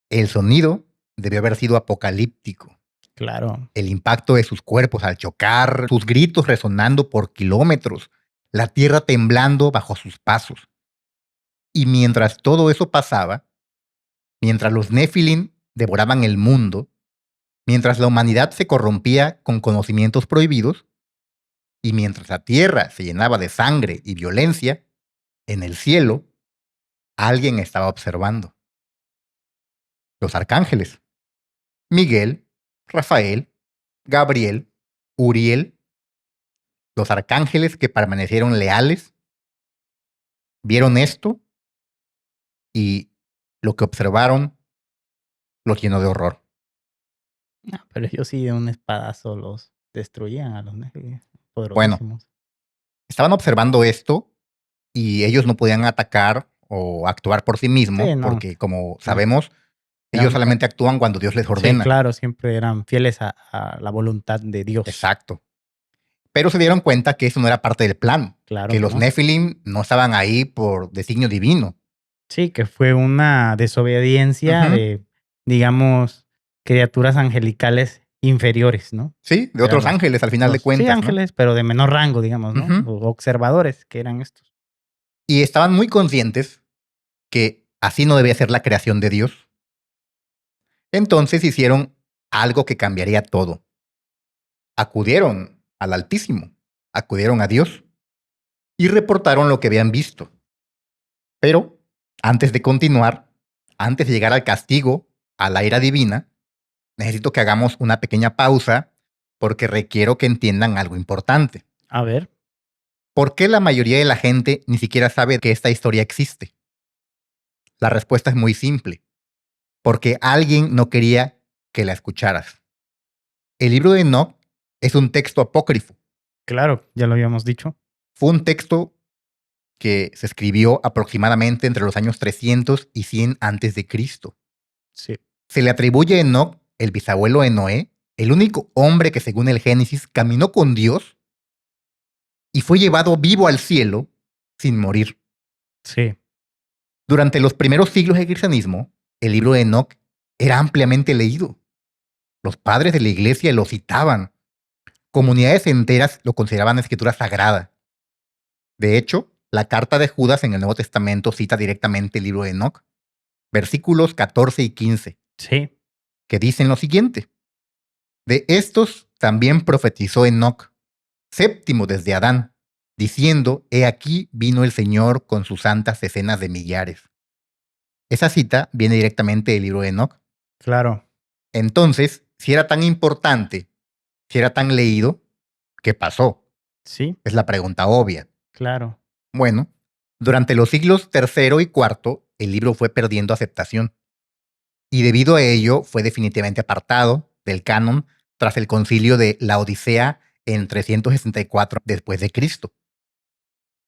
El sonido debió haber sido apocalíptico. Claro. El impacto de sus cuerpos al chocar, sus gritos resonando por kilómetros, la tierra temblando bajo sus pasos. Y mientras todo eso pasaba, mientras los Nephilim devoraban el mundo, mientras la humanidad se corrompía con conocimientos prohibidos, y mientras la tierra se llenaba de sangre y violencia, en el cielo alguien estaba observando. Los arcángeles: Miguel, Rafael, Gabriel, Uriel, los arcángeles que permanecieron leales, vieron esto y lo que observaron los llenó de horror. No, pero ellos sí de un espadazo los destruían a los Nephilim, Bueno, poderosísimos. estaban observando esto y ellos no podían atacar o actuar por sí mismos Sí, no, porque, como no, sabemos, ellos eran solamente actúan cuando Dios les sí, ordena. claro, siempre eran fieles a la voluntad de Dios. Exacto. Pero se dieron cuenta que eso no era parte del plan. Claro, Que los ¿no? Nephilim no estaban ahí por designio divino. Sí, que fue una desobediencia Ujú. de, digamos, criaturas angelicales inferiores, ¿no? Sí, de Eran otros ángeles al final de sí, cuentas, ¿no? ángeles, pero de menor rango, digamos, ¿no? Ujú. O observadores que eran estos. Y estaban muy conscientes que así no debía ser la creación de Dios. Entonces hicieron algo que cambiaría todo. Acudieron al Altísimo, acudieron a Dios y reportaron lo que habían visto. Pero antes de continuar, antes de llegar al castigo, a la ira divina, necesito que hagamos una pequeña pausa porque requiero que entiendan algo importante. A ver, ¿Por qué la mayoría de la gente ni siquiera sabe que esta historia existe? La respuesta es muy simple. Porque alguien no quería que la escucharas. El libro de Enoch es un texto apócrifo. claro, ya lo habíamos dicho. Fue un texto que se escribió aproximadamente entre los años 300 y 100 antes de Cristo. Sí, Se le atribuye a Enoch, el bisabuelo de Noé, el único hombre que según el Génesis caminó con Dios y fue llevado vivo al cielo sin morir. sí, Durante los primeros siglos del cristianismo, el libro de Enoch era ampliamente leído. Los padres de la iglesia lo citaban. Comunidades enteras lo consideraban escritura sagrada. De hecho, la carta de Judas en el Nuevo Testamento cita directamente el libro de Enoch, versículos 14 y 15, sí, que dicen lo siguiente. De estos también profetizó Enoch, séptimo desde Adán, diciendo, he aquí vino el Señor con sus santas decenas de millares. Esa cita viene directamente del libro de Enoch. claro. Entonces, si era tan importante, si era tan leído, ¿qué pasó? Sí, Es la pregunta obvia. claro. Bueno, durante los siglos III y IV, el libro fue perdiendo aceptación. Y debido a ello, fue definitivamente apartado del canon tras el concilio de la Odisea en 364 después de Cristo.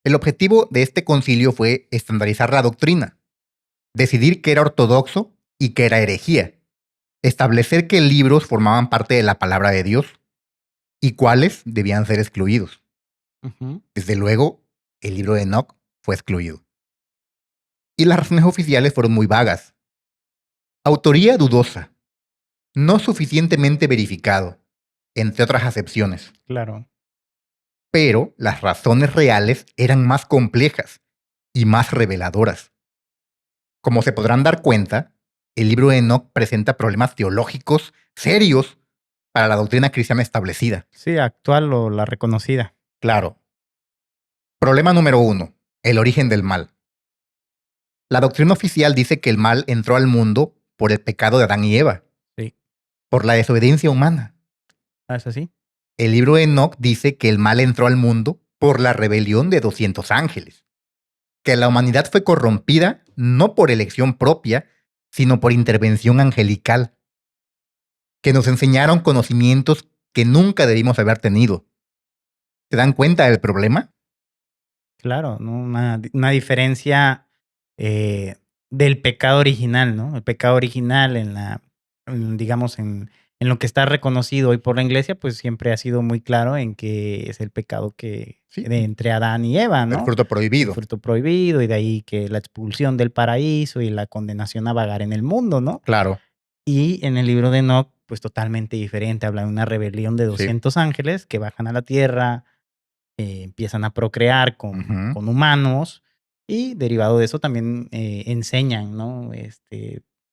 El objetivo de este concilio fue estandarizar la doctrina, decidir qué era ortodoxo y qué era herejía, establecer qué libros formaban parte de la palabra de Dios y cuáles debían ser excluidos. Ujú. Desde luego, el libro de Enoch fue excluido. Y las razones oficiales fueron muy vagas. Autoría dudosa, no suficientemente verificado, entre otras acepciones. Claro. Pero las razones reales eran más complejas y más reveladoras. Como se podrán dar cuenta, el libro de Enoch presenta problemas teológicos serios para la doctrina cristiana establecida. Sí, actual o la reconocida. Claro. Problema número 1. El origen del mal. La doctrina oficial dice que el mal entró al mundo por el pecado de Adán y Eva, Sí. por la desobediencia humana. ¿Ah, es así? El libro de Enoch dice que el mal entró al mundo por la rebelión de 200 ángeles, que la humanidad fue corrompida no por elección propia, sino por intervención angelical, que nos enseñaron conocimientos que nunca debimos haber tenido. ¿Se dan cuenta del problema? Claro, ¿no? Una diferencia del pecado original, ¿no? El pecado original digamos, en lo que está reconocido hoy por la iglesia, pues siempre ha sido muy claro en que es el pecado Sí, entre Adán y Eva, el ¿no? fruto El prohibido. fruto prohibido y de ahí que la expulsión del paraíso y la condenación a vagar en el mundo, ¿no? Claro, Y en el libro de Enoch, pues totalmente diferente, habla de una rebelión de sí. 200 ángeles que bajan a la tierra, empiezan a procrear Ujú. con humanos y derivado de eso también enseñan, ¿no?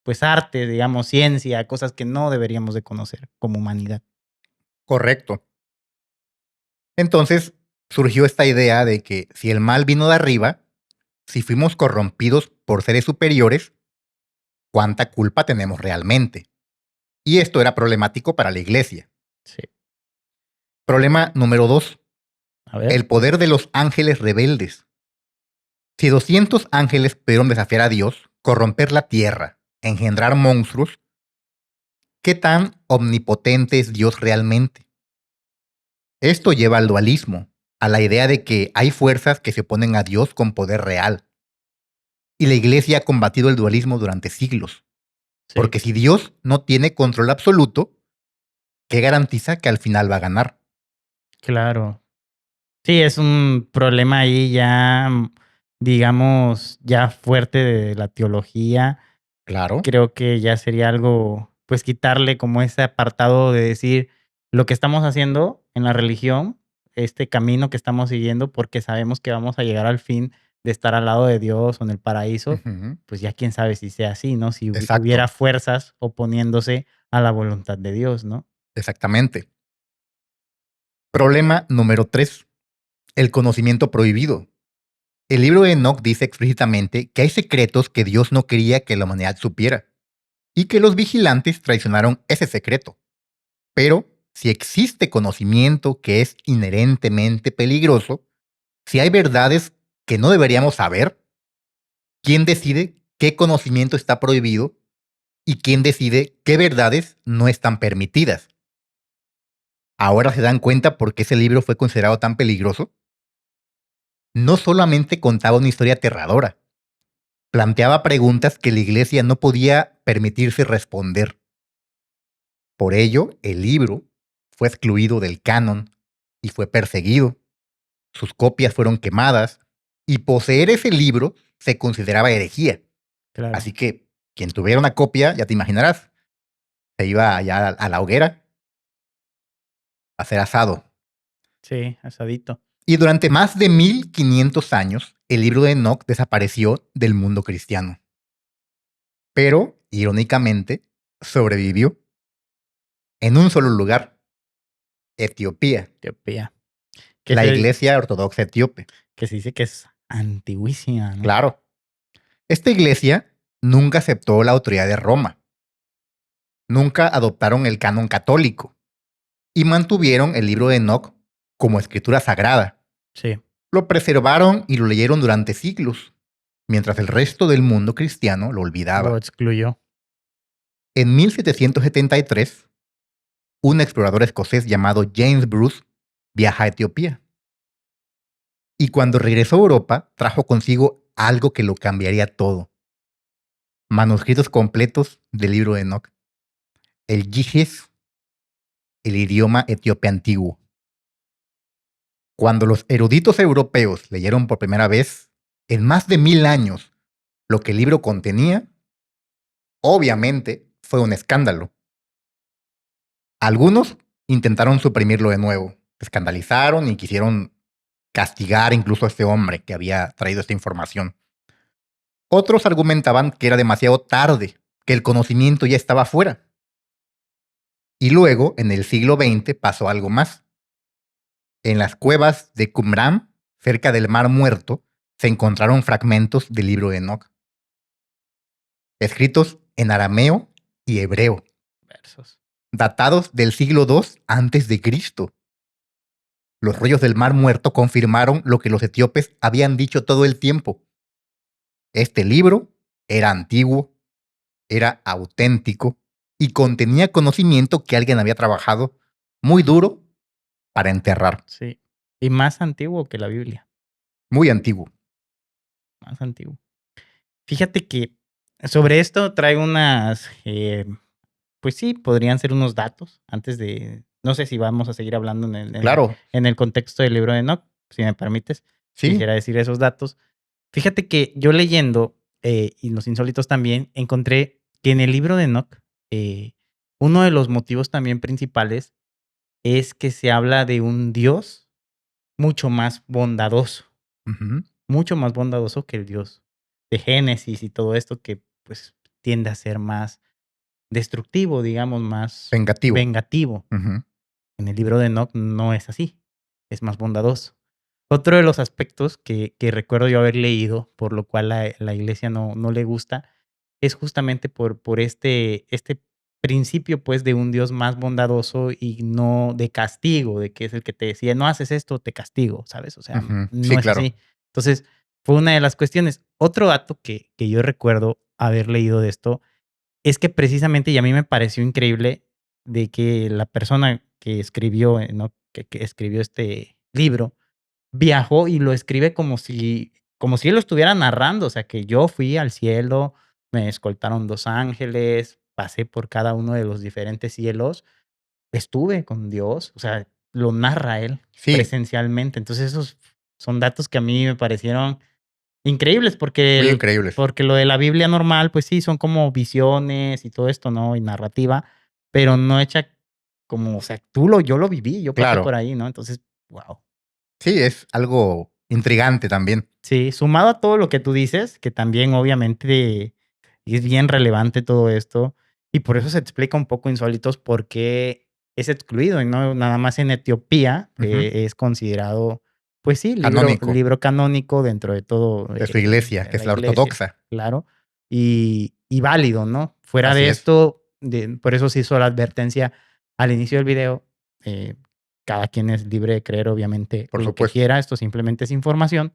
Pues arte, digamos, ciencia, cosas que no deberíamos de conocer como humanidad. Correcto. Entonces surgió esta idea de que si el mal vino de arriba, si fuimos corrompidos por seres superiores, ¿cuánta culpa tenemos realmente? Y esto era problemático para la iglesia. Sí. Problema número 2. A ver. El poder de los ángeles rebeldes. Si 200 ángeles pudieron desafiar a Dios, corromper la tierra, engendrar monstruos, ¿qué tan omnipotente es Dios realmente? Esto lleva al dualismo, a la idea de que hay fuerzas que se oponen a Dios con poder real. Y la iglesia ha combatido el dualismo durante siglos. Sí, Porque si Dios no tiene control absoluto, ¿qué garantiza que al final va a ganar? claro. Sí, es un problema ahí ya, digamos, ya fuerte de la teología. Claro. Creo que ya sería algo, pues quitarle como ese apartado de decir lo que estamos haciendo en la religión, este camino que estamos siguiendo, porque sabemos que vamos a llegar al fin de estar al lado de Dios o en el paraíso, Ujú. pues ya quién sabe si sea así, ¿no? Si Exacto, hubiera fuerzas oponiéndose a la voluntad de Dios, ¿no? exactamente. Problema número 3: el conocimiento prohibido. El libro de Enoch dice explícitamente que hay secretos que Dios no quería que la humanidad supiera, y que los vigilantes traicionaron ese secreto. Pero si existe conocimiento que es inherentemente peligroso, si hay verdades que no deberíamos saber, ¿quién decide qué conocimiento está prohibido y quién decide qué verdades no están permitidas? ¿Ahora se dan cuenta por qué ese libro fue considerado tan peligroso? No solamente contaba una historia aterradora, planteaba preguntas que la iglesia no podía permitirse responder. Por ello, el libro fue excluido del canon y fue perseguido. Sus copias fueron quemadas y poseer ese libro se consideraba herejía. Claro. Así que quien tuviera una copia, ya te imaginarás, se iba allá a la hoguera a ser asado. Sí, asadito. Y durante más de 1500 años, el libro de Enoch desapareció del mundo cristiano. Pero, irónicamente, sobrevivió en un solo lugar: Etiopía, Etiopía. Que la se, iglesia ortodoxa etíope. que se dice que es antiguísima, ¿no? Claro, esta iglesia nunca aceptó la autoridad de Roma, nunca adoptaron el canon católico y mantuvieron el libro de Enoch como escritura sagrada. Sí, Lo preservaron y lo leyeron durante siglos, mientras el resto del mundo cristiano lo lo olvidaba. excluyó. En 1773, un explorador escocés llamado James Bruce viaja a Etiopía. Y cuando regresó a Europa, trajo consigo algo que lo cambiaría todo: manuscritos completos del libro de Enoch, el Yiddish, el idioma etíope antiguo. Cuando los eruditos europeos leyeron por primera vez, en más de 1000 años, lo que el libro contenía, obviamente fue un escándalo. Algunos intentaron suprimirlo de nuevo, escandalizaron y quisieron castigar incluso a este hombre que había traído esta información. Otros argumentaban que era demasiado tarde, que el conocimiento ya estaba fuera. Y luego, en el siglo XX, pasó algo más. En las cuevas de Qumran, cerca del Mar Muerto, se encontraron fragmentos del libro de Enoch, escritos en arameo y hebreo, Versos. datados del siglo II antes de Cristo. Los rollos del Mar Muerto confirmaron lo que los etíopes habían dicho todo el tiempo: este libro era antiguo, era auténtico y contenía conocimiento que alguien había trabajado muy duro para enterrar. Sí. Y más antiguo que la Biblia. Muy antiguo. Más antiguo. Fíjate que sobre esto traigo unas, pues sí, podrían ser unos datos antes de, no sé si vamos a seguir hablando Claro, en el contexto del libro de Enoch, si me permites, sí. quisiera decir esos datos. Fíjate que yo leyendo, y los insólitos también, encontré que en el libro de Enoch, eh, uno de los motivos también principales es que se habla de un Dios mucho más bondadoso, Ujú. mucho más bondadoso que el Dios de Génesis y todo esto que pues tiende a ser más destructivo, digamos, más Vengativo. vengativo. Ujú. En el libro de Enoch no es así, es más bondadoso. Otro de los aspectos que recuerdo yo haber leído, por lo cual la iglesia no le gusta, es justamente por este principio, pues, de un Dios más bondadoso y no de castigo, de que es el que te decía: "No haces esto, te castigo", ¿sabes? O sea, Ujú. Sí, no es claro. así. Entonces, fue una de las cuestiones. Otro dato que yo recuerdo haber leído de esto es que precisamente, y a mí me pareció increíble, de que la persona que escribió, ¿no? Que escribió este libro, viajó y lo escribe como si él lo estuviera narrando, o sea, que yo fui al cielo, me escoltaron 2 ángeles, pasé por cada uno de los diferentes cielos, estuve con Dios, o sea, lo narra él presencialmente. Entonces esos son datos que a mí me parecieron increíbles muy increíbles. porque lo de la Biblia normal, pues sí, son como visiones y todo esto, ¿no? Y narrativa, pero no hecha como, o sea, yo lo viví, yo pasé por ahí, ¿no? Entonces, wow. Sí, es algo intrigante también. Sí, sumado a todo lo que tú dices, que también obviamente es bien relevante todo esto, y por eso se explica un poco Insólitos por qué es excluido, y no nada más en Etiopía es considerado, pues sí, libro canónico dentro de todo. De su iglesia, que es la ortodoxa. Claro, y válido, ¿no? Fuera Así de es. esto, por eso se hizo la advertencia al inicio del video. Cada quien es libre de creer, obviamente, Por lo que supuesto. quiera. Esto simplemente es información.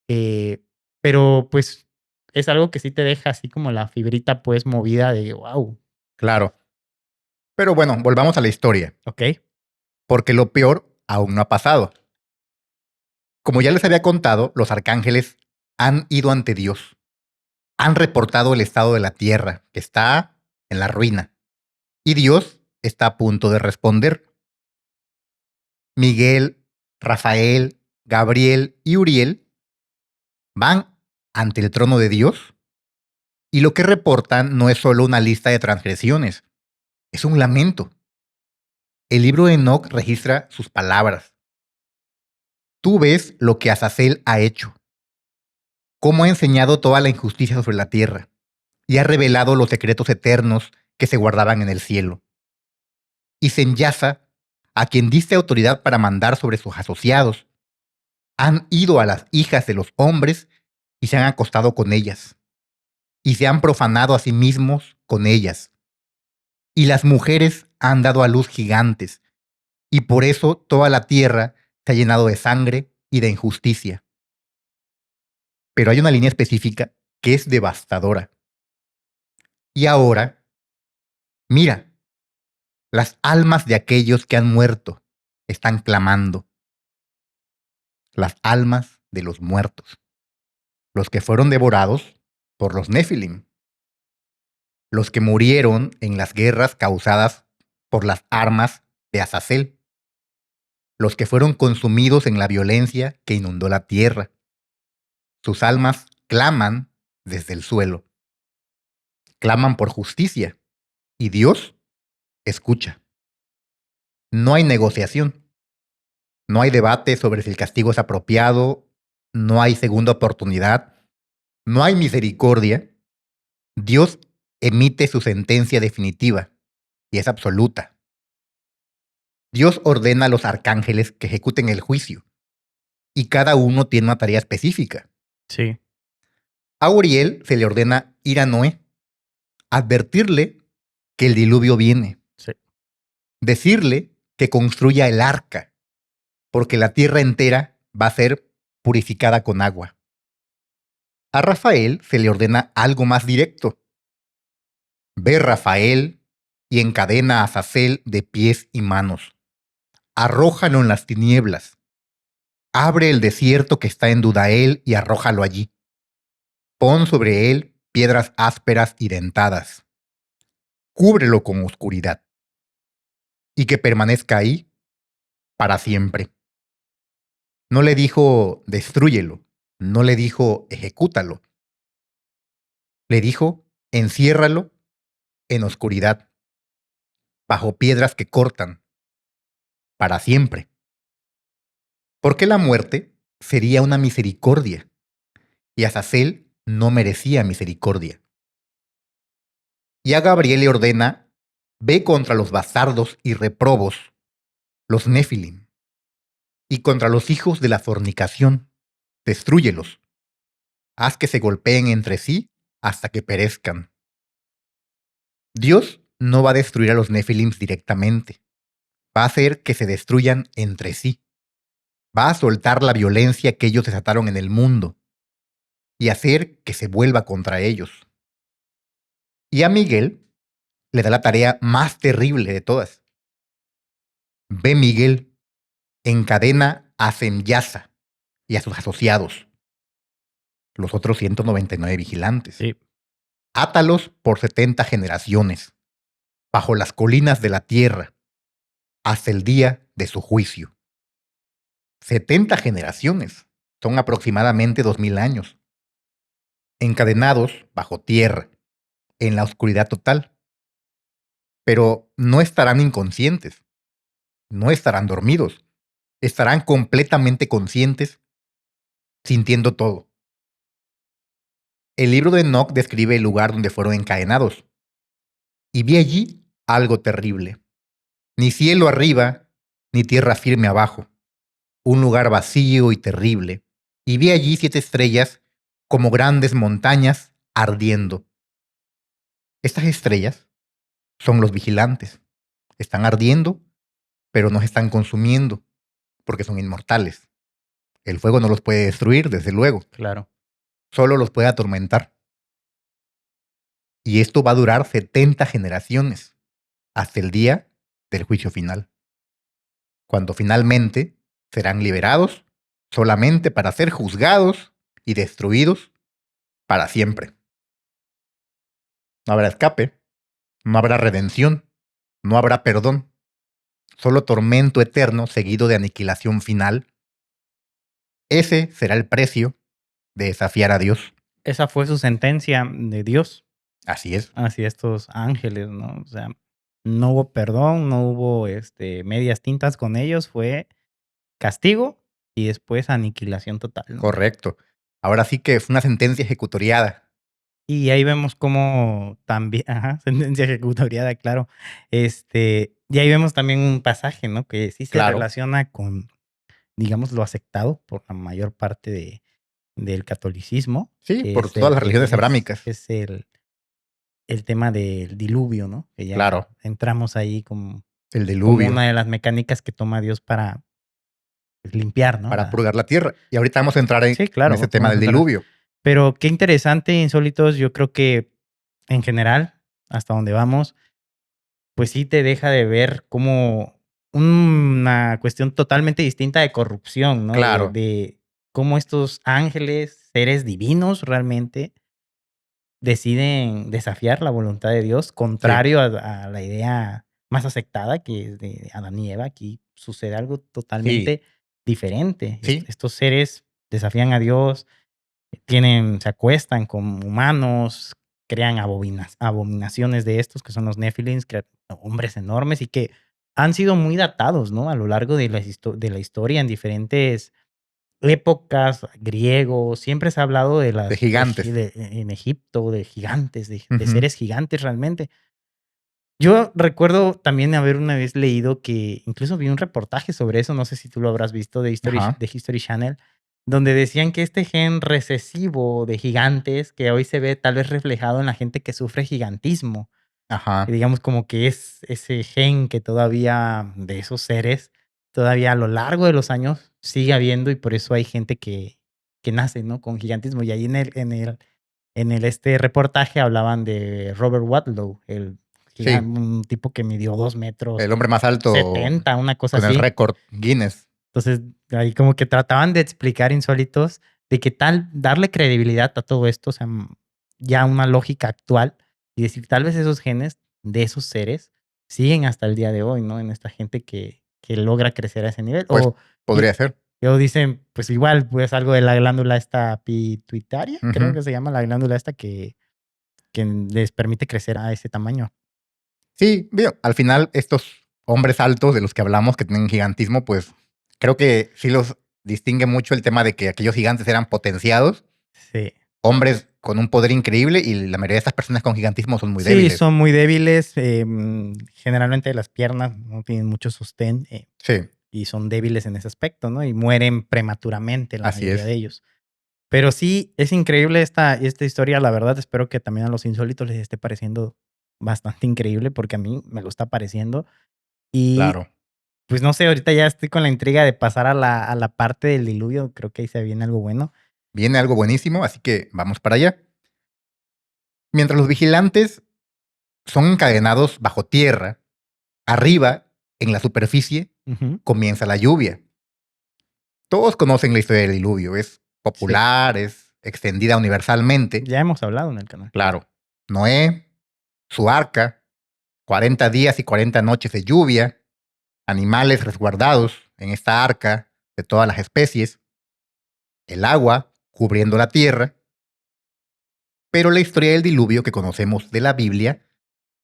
Pero pues es algo que sí te deja así como la fibrita pues movida de wow. Claro. Pero bueno, volvamos a la historia. Ok. Porque lo peor aún no ha pasado. Como ya les había contado, los arcángeles han ido ante Dios. Han reportado el estado de la tierra, que está en la ruina. Y Dios está a punto de responder. Miguel, Rafael, Gabriel y Uriel van ante el trono de Dios y lo que reportan no es solo una lista de transgresiones, es un lamento. El libro de Enoc registra sus palabras. Tú ves lo que Azazel ha hecho, cómo ha enseñado toda la injusticia sobre la tierra y ha revelado los secretos eternos que se guardaban en el cielo. Y Senyasa, a quien diste autoridad para mandar sobre sus asociados, han ido a las hijas de los hombres y se han acostado con ellas, y se han profanado a sí mismos con ellas. Y las mujeres han dado a luz gigantes, y por eso toda la tierra se ha llenado de sangre y de injusticia. Pero hay una línea específica que es devastadora. Y ahora, mira, las almas de aquellos que han muerto están clamando. Las almas de los muertos, los que fueron devorados por los Nefilim, los que murieron en las guerras causadas por las armas de Azazel, los que fueron consumidos en la violencia que inundó la tierra. Sus almas claman desde el suelo. Claman por justicia. Y Dios escucha. No hay negociación. No hay debate sobre si el castigo es apropiado. No hay segunda oportunidad. No hay misericordia. Dios emite su sentencia definitiva. Y es absoluta. Dios ordena a los arcángeles que ejecuten el juicio. Y cada uno tiene una tarea específica. Sí. A Uriel se le ordena ir a Noé, advertirle que el diluvio viene, Sí. decirle que construya el arca, porque la tierra entera va a ser purificada con agua. A Rafael se le ordena algo más directo. Ve Rafael y encadena a Azazel de pies y manos. Arrójalo en las tinieblas. Abre el desierto que está en Dudael y arrójalo allí. Pon sobre él piedras ásperas y dentadas. Cúbrelo con oscuridad. Y que permanezca ahí para siempre. No le dijo destrúyelo, no le dijo ejecútalo. Le dijo enciérralo en oscuridad, bajo piedras que cortan, para siempre. Porque la muerte sería una misericordia, y Azazel no merecía misericordia. Y a Gabriel le ordena, ve contra los bastardos y reprobos, los Nefilim, y contra los hijos de la fornicación, destrúyelos. Haz que se golpeen entre sí hasta que perezcan. Dios no va a destruir a los Nefilims directamente. Va a hacer que se destruyan entre sí. Va a soltar la violencia que ellos desataron en el mundo y hacer que se vuelva contra ellos. Y a Miguel le da la tarea más terrible de todas. Ve Miguel, encadena a Semyasa y a sus asociados, los otros 199 vigilantes. Sí. Átalos por 70 generaciones, bajo las colinas de la tierra. hasta el día de su juicio. 70 generaciones, son aproximadamente 2000 años, encadenados bajo tierra, en la oscuridad total. Pero no estarán inconscientes, no estarán dormidos, estarán completamente conscientes, sintiendo todo. El libro de Enoc describe el lugar donde fueron encadenados. Y vi allí algo terrible. Ni cielo arriba, ni tierra firme abajo. Un lugar vacío y terrible. Y vi allí 7 estrellas como grandes montañas ardiendo. Estas estrellas son los vigilantes. Están ardiendo, pero no se están consumiendo, porque son inmortales. El fuego no los puede destruir, desde luego. Claro. Solo los puede atormentar. Y esto va a durar 70 generaciones, hasta el día del juicio final, cuando finalmente serán liberados solamente para ser juzgados y destruidos para siempre. No habrá escape, no habrá redención, no habrá perdón, solo tormento eterno seguido de aniquilación final. Ese será el precio de desafiar a Dios. Esa fue su sentencia de Dios Así es. hacia estos ángeles, ¿no? O sea, no hubo perdón, no hubo medias tintas con ellos, fue castigo y después aniquilación total, ¿no? Correcto. Ahora sí que fue una sentencia ejecutoriada. Y ahí vemos cómo también, ajá, sentencia ejecutoriada, claro. Y ahí vemos también un pasaje, ¿no? Que sí se Claro. relaciona con, digamos, lo aceptado por la mayor parte del catolicismo. Sí, que por es todas las religiones abrámicas. Es el tema del diluvio, ¿no? Que ya Claro. entramos ahí como El diluvio. una de las mecánicas que toma Dios para limpiar, ¿no? Para purgar la tierra. Y ahorita vamos a entrar en, Sí, claro, en ese tema vamos a del entrar. diluvio. Pero qué interesante, insólitos. Yo creo que en general, hasta donde vamos, pues sí te deja de ver como una cuestión totalmente distinta de corrupción, ¿no? Claro. De cómo estos ángeles, seres divinos realmente, deciden desafiar la voluntad de Dios, contrario a la idea más aceptada, que es de Adán y Eva. Aquí sucede algo totalmente diferente. Sí. Estos seres desafían a Dios, se acuestan con humanos, crean abominaciones de estos, que son los Nephilims, hombres enormes y que han sido muy datados, ¿no? A lo largo de la historia en diferentes épocas, griegos, siempre se ha hablado de gigantes. En Egipto, de gigantes, de Ujú. seres gigantes realmente. Yo recuerdo también haber una vez leído que incluso vi un reportaje sobre eso, no sé si tú lo habrás visto, de Ajá. History Channel, donde decían que este gen recesivo de gigantes, que hoy se ve tal vez reflejado en la gente que sufre gigantismo, Ajá. que digamos como que es ese gen que todavía de esos seres, todavía a lo largo de los años sigue habiendo y por eso hay gente que nace, ¿no? Con gigantismo. Y ahí en el reportaje hablaban de Robert Wadlow, un tipo que midió 2 metros. El hombre más alto 70, una cosa con así. el récord Guinness. Entonces, ahí como que trataban de explicar insólitos de que darle credibilidad a todo esto, o sea, ya una lógica actual y decir, tal vez esos genes de esos seres siguen hasta el día de hoy, ¿no? En esta gente que logra crecer a ese nivel. Pues podría ser. O dicen, pues igual, pues algo de la glándula esta pituitaria, creo que se llama la glándula esta que les permite crecer a ese tamaño. Sí, al final estos hombres altos de los que hablamos que tienen gigantismo, pues creo que sí los distingue mucho el tema de que aquellos gigantes eran potenciados. Sí. Hombres con un poder increíble y la mayoría de estas personas con gigantismo son muy débiles. Sí, son muy débiles. Generalmente las piernas no tienen mucho sostén. Sí. Y son débiles en ese aspecto, ¿no? Y mueren prematuramente la Así mayoría es. de ellos. Pero sí, es increíble esta historia. La verdad, espero que también a los insólitos les esté pareciendo bastante increíble porque a mí me lo está pareciendo. Y claro. Pues no sé, ahorita ya estoy con la intriga de pasar a la parte del diluvio. Creo que ahí se viene algo bueno. Viene algo buenísimo, así que vamos para allá. Mientras los vigilantes son encadenados bajo tierra, arriba, en la superficie, comienza la lluvia. Todos conocen la historia del diluvio, es popular, es extendida universalmente. Ya hemos hablado en el canal. Claro. Noé, su arca, 40 días y 40 noches de lluvia, animales resguardados en esta arca de todas las especies, el agua cubriendo la tierra, pero la historia del diluvio que conocemos de la Biblia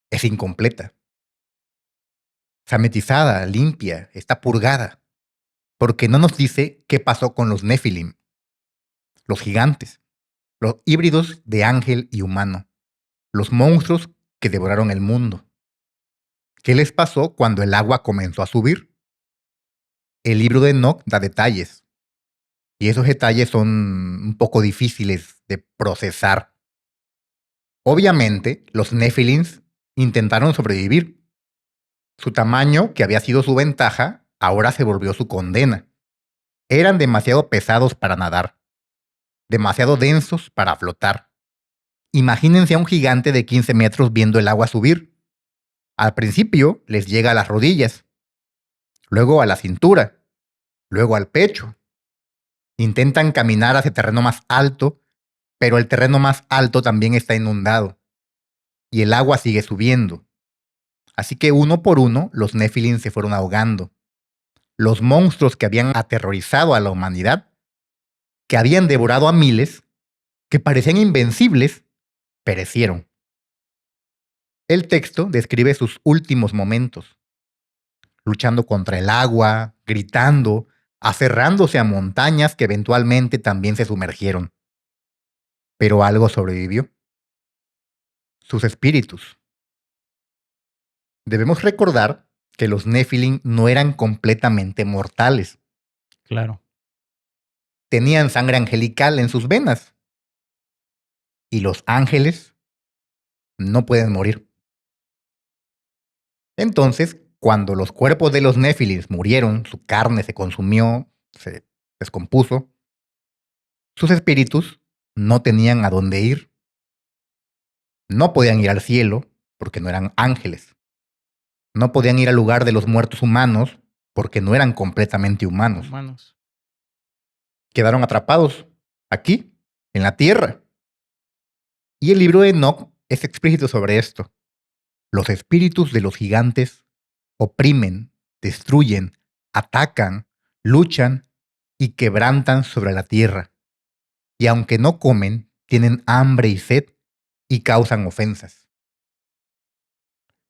es incompleta. Sanitizada, limpia, está purgada, porque no nos dice qué pasó con los Nefilim, los gigantes, los híbridos de ángel y humano, los monstruos que devoraron el mundo. ¿Qué les pasó cuando el agua comenzó a subir? El libro de Enoch da detalles, y esos detalles son un poco difíciles de procesar. Obviamente, los Nephilims intentaron sobrevivir. Su tamaño, que había sido su ventaja, ahora se volvió su condena. Eran demasiado pesados para nadar, demasiado densos para flotar. Imagínense a un gigante de 15 metros viendo el agua subir. Al principio les llega a las rodillas, luego a la cintura, luego al pecho. Intentan caminar hacia terreno más alto, pero el terreno más alto también está inundado y el agua sigue subiendo. Así que uno por uno los Nephilim se fueron ahogando. Los monstruos que habían aterrorizado a la humanidad, que habían devorado a miles, que parecían invencibles, perecieron. El texto describe sus últimos momentos, luchando contra el agua, gritando, aferrándose a montañas que eventualmente también se sumergieron. Pero algo sobrevivió. Sus espíritus. Debemos recordar que los Nephilim no eran completamente mortales. Claro. Tenían sangre angelical en sus venas. Y los ángeles no pueden morir. Entonces, cuando los cuerpos de los Nephilim murieron, su carne se consumió, se descompuso, sus espíritus no tenían a dónde ir. No podían ir al cielo porque no eran ángeles. No podían ir al lugar de los muertos humanos porque no eran completamente humanos. Quedaron atrapados aquí, en la tierra. Y el libro de Enoch es explícito sobre esto. Los espíritus de los gigantes oprimen, destruyen, atacan, luchan y quebrantan sobre la tierra. Y aunque no comen, tienen hambre y sed y causan ofensas.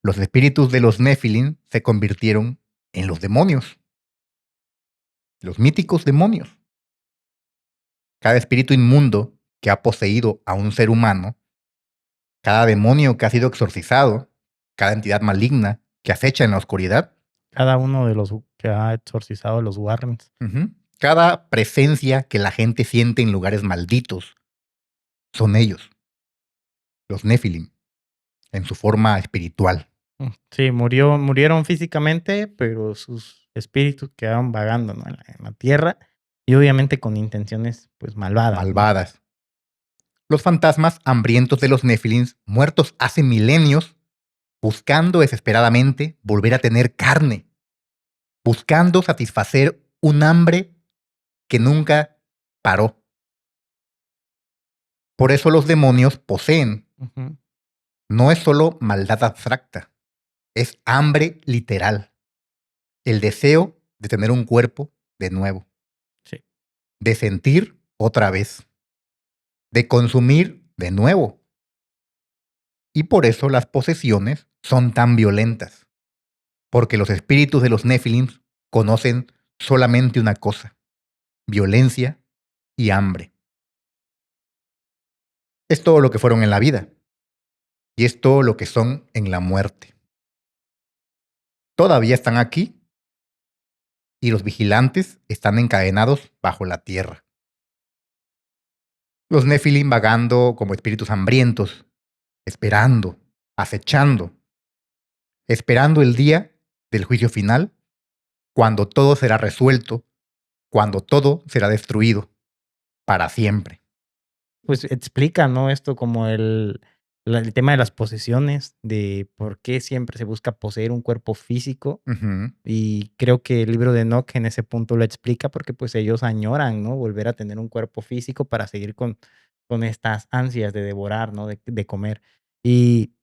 Los espíritus de los Nephilim se convirtieron en los demonios. Los míticos demonios. Cada espíritu inmundo que ha poseído a un ser humano, cada demonio que ha sido exorcizado, cada entidad maligna que acecha en la oscuridad, Cada uno de los que ha exorcizado los Warrens. cada presencia que la gente siente en lugares malditos, son ellos, los Nephilim, en su forma espiritual. Sí, murieron físicamente, pero sus espíritus quedaron vagando, ¿no? en la tierra y obviamente con intenciones pues malvadas. Malvadas. Los fantasmas hambrientos de los Nephilim, muertos hace milenios, buscando desesperadamente volver a tener carne, buscando satisfacer un hambre que nunca paró. Por eso los demonios poseen. Ujú. No es solo maldad abstracta, es hambre literal. El deseo de tener un cuerpo de nuevo. Sí. De sentir otra vez. De consumir de nuevo. Y por eso las posesiones son tan violentas. Porque los espíritus de los Nephilim conocen solamente una cosa: violencia y hambre. Es todo lo que fueron en la vida. Y es todo lo que son en la muerte. Todavía están aquí y los vigilantes están encadenados bajo la tierra. Los Nephilim vagando como espíritus hambrientos, esperando, acechando, esperando el día del juicio final, cuando todo será resuelto, cuando todo será destruido, para siempre. Pues explica, ¿no? Esto como el tema de las posesiones, de por qué siempre se busca poseer un cuerpo físico. Y creo que el libro de Enoch en ese punto lo explica porque pues ellos añoran, ¿no? Volver a tener un cuerpo físico para seguir con estas ansias de devorar, ¿no? De comer. Y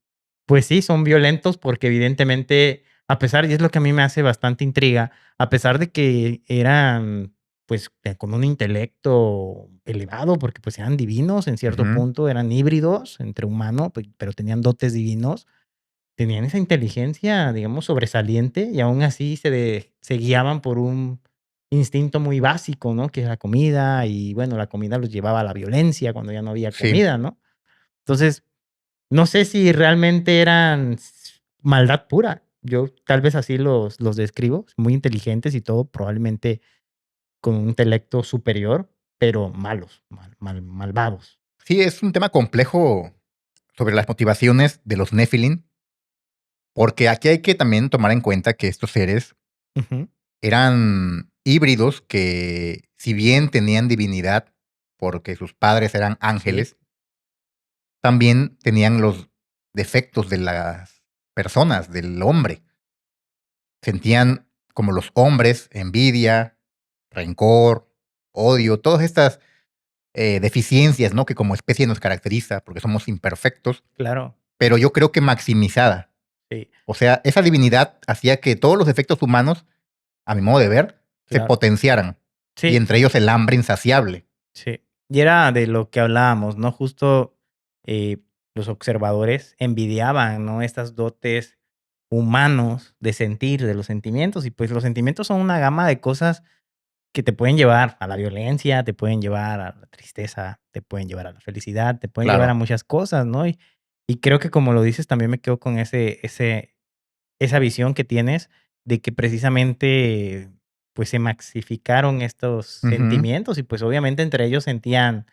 pues sí, son violentos porque evidentemente a pesar, y es lo que a mí me hace bastante intriga, a pesar de que eran, pues, con un intelecto elevado, porque, pues, eran divinos en cierto Ujú. punto, eran híbridos entre humano, pero tenían dotes divinos, tenían esa inteligencia, digamos, sobresaliente, y aún así se guiaban por un instinto muy básico, ¿no? Que es la comida, y bueno, la comida los llevaba a la violencia cuando ya no había Sí. comida, ¿no? Entonces, no sé si realmente eran maldad pura. Yo tal vez así los describo, muy inteligentes y todo, probablemente con un intelecto superior, pero malos, malvados. Sí, es un tema complejo sobre las motivaciones de los Nephilim, porque aquí hay que también tomar en cuenta que estos seres Ujú. eran híbridos que, si bien tenían divinidad, porque sus padres eran Sí, ángeles, también tenían los defectos de las personas, del hombre. Sentían como los hombres envidia, rencor, odio, todas estas deficiencias, ¿no? Que como especie nos caracteriza, porque somos imperfectos, claro, pero yo creo que maximizada. sí, O sea, esa divinidad hacía que todos los defectos humanos, a mi modo de ver, se claro. potenciaran, y Sí, entre ellos el hambre insaciable. sí. Y era de lo que hablábamos, ¿no? Justo eh, los observadores envidiaban, ¿no? Estas dotes humanos de sentir, de los sentimientos, y pues los sentimientos son una gama de cosas que te pueden llevar a la violencia, te pueden llevar a la tristeza, te pueden llevar a la felicidad, te pueden llevar a Claro. muchas cosas, ¿no? Y creo que como lo dices, también me quedo con esa visión que tienes de que precisamente pues se maxificaron estos Ujú. sentimientos y pues obviamente entre ellos sentían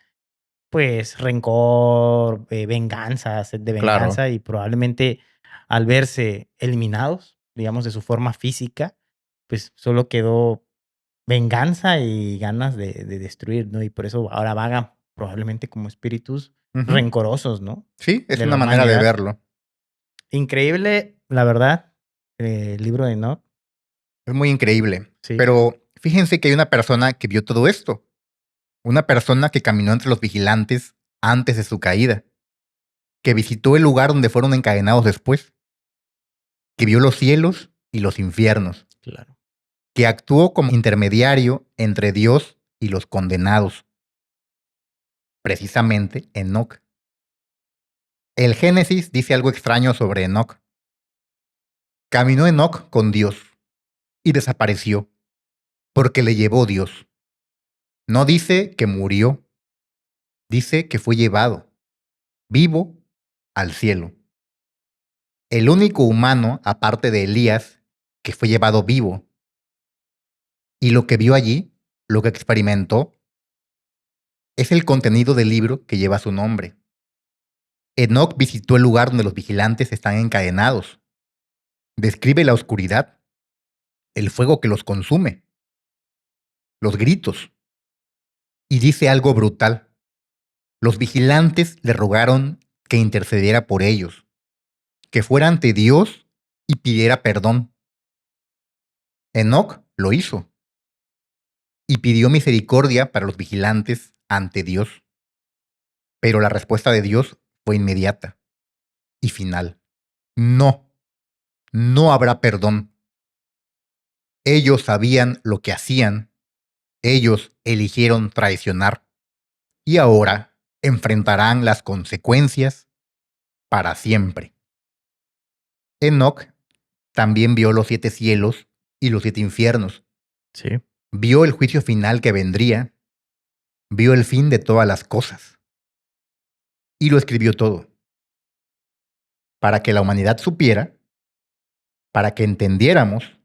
pues rencor, venganza, sed de Claro. venganza y probablemente al verse eliminados, digamos, de su forma física, pues solo quedó venganza y ganas de destruir, ¿no? Y por eso ahora vagan probablemente como espíritus Ujú. rencorosos, ¿no? Sí, es De la una manera de humanidad. verlo. Increíble, la verdad, el libro de Enoch, Es muy increíble. sí, Pero fíjense que hay una persona que vio todo esto. Una persona que caminó entre los vigilantes antes de su caída, que visitó el lugar donde fueron encadenados después, que vio los cielos y los infiernos, claro. que actuó como intermediario entre Dios y los condenados, precisamente Enoc. El Génesis dice algo extraño sobre Enoc. Caminó Enoc con Dios y desapareció, porque le llevó Dios. No dice que murió, dice que fue llevado, vivo, al cielo. El único humano, aparte de Elías, que fue llevado vivo, y lo que vio allí, lo que experimentó, es el contenido del libro que lleva su nombre. Enoc visitó el lugar donde los vigilantes están encadenados. Describe la oscuridad, el fuego que los consume, los gritos, y dice algo brutal. Los vigilantes le rogaron que intercediera por ellos, que fuera ante Dios y pidiera perdón. Enoc lo hizo y pidió misericordia para los vigilantes ante Dios. Pero la respuesta de Dios fue inmediata y final. No, no habrá perdón. Ellos sabían lo que hacían, ellos eligieron traicionar y ahora enfrentarán las consecuencias para siempre. Enoc también vio los 7 cielos y los 7 infiernos, Sí, vio el juicio final que vendría, vio el fin de todas las cosas y lo escribió todo, para que la humanidad supiera, para que entendiéramos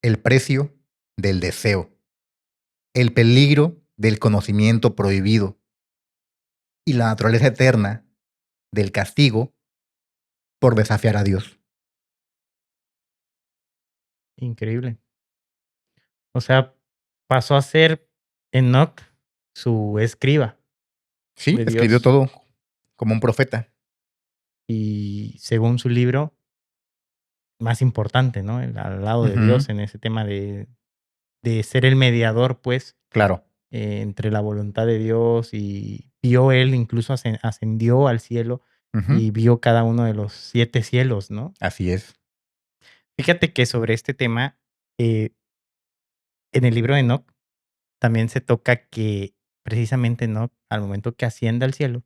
el precio del deseo, el peligro del conocimiento prohibido y la naturaleza eterna del castigo por desafiar a Dios. increíble. O sea, pasó a ser Enoch su escriba Sí, de escribió Dios todo como un profeta. y según su libro más importante, ¿no? Al lado de Ujú. Dios en ese tema de ser el mediador, pues, Claro. entre la voluntad de Dios y vio él, incluso ascendió al cielo Ujú. y vio cada uno de los 7 cielos, ¿no? Así es. Fíjate que sobre este tema, en el libro de Enoch también se toca que precisamente Enoch, al momento que asciende al cielo,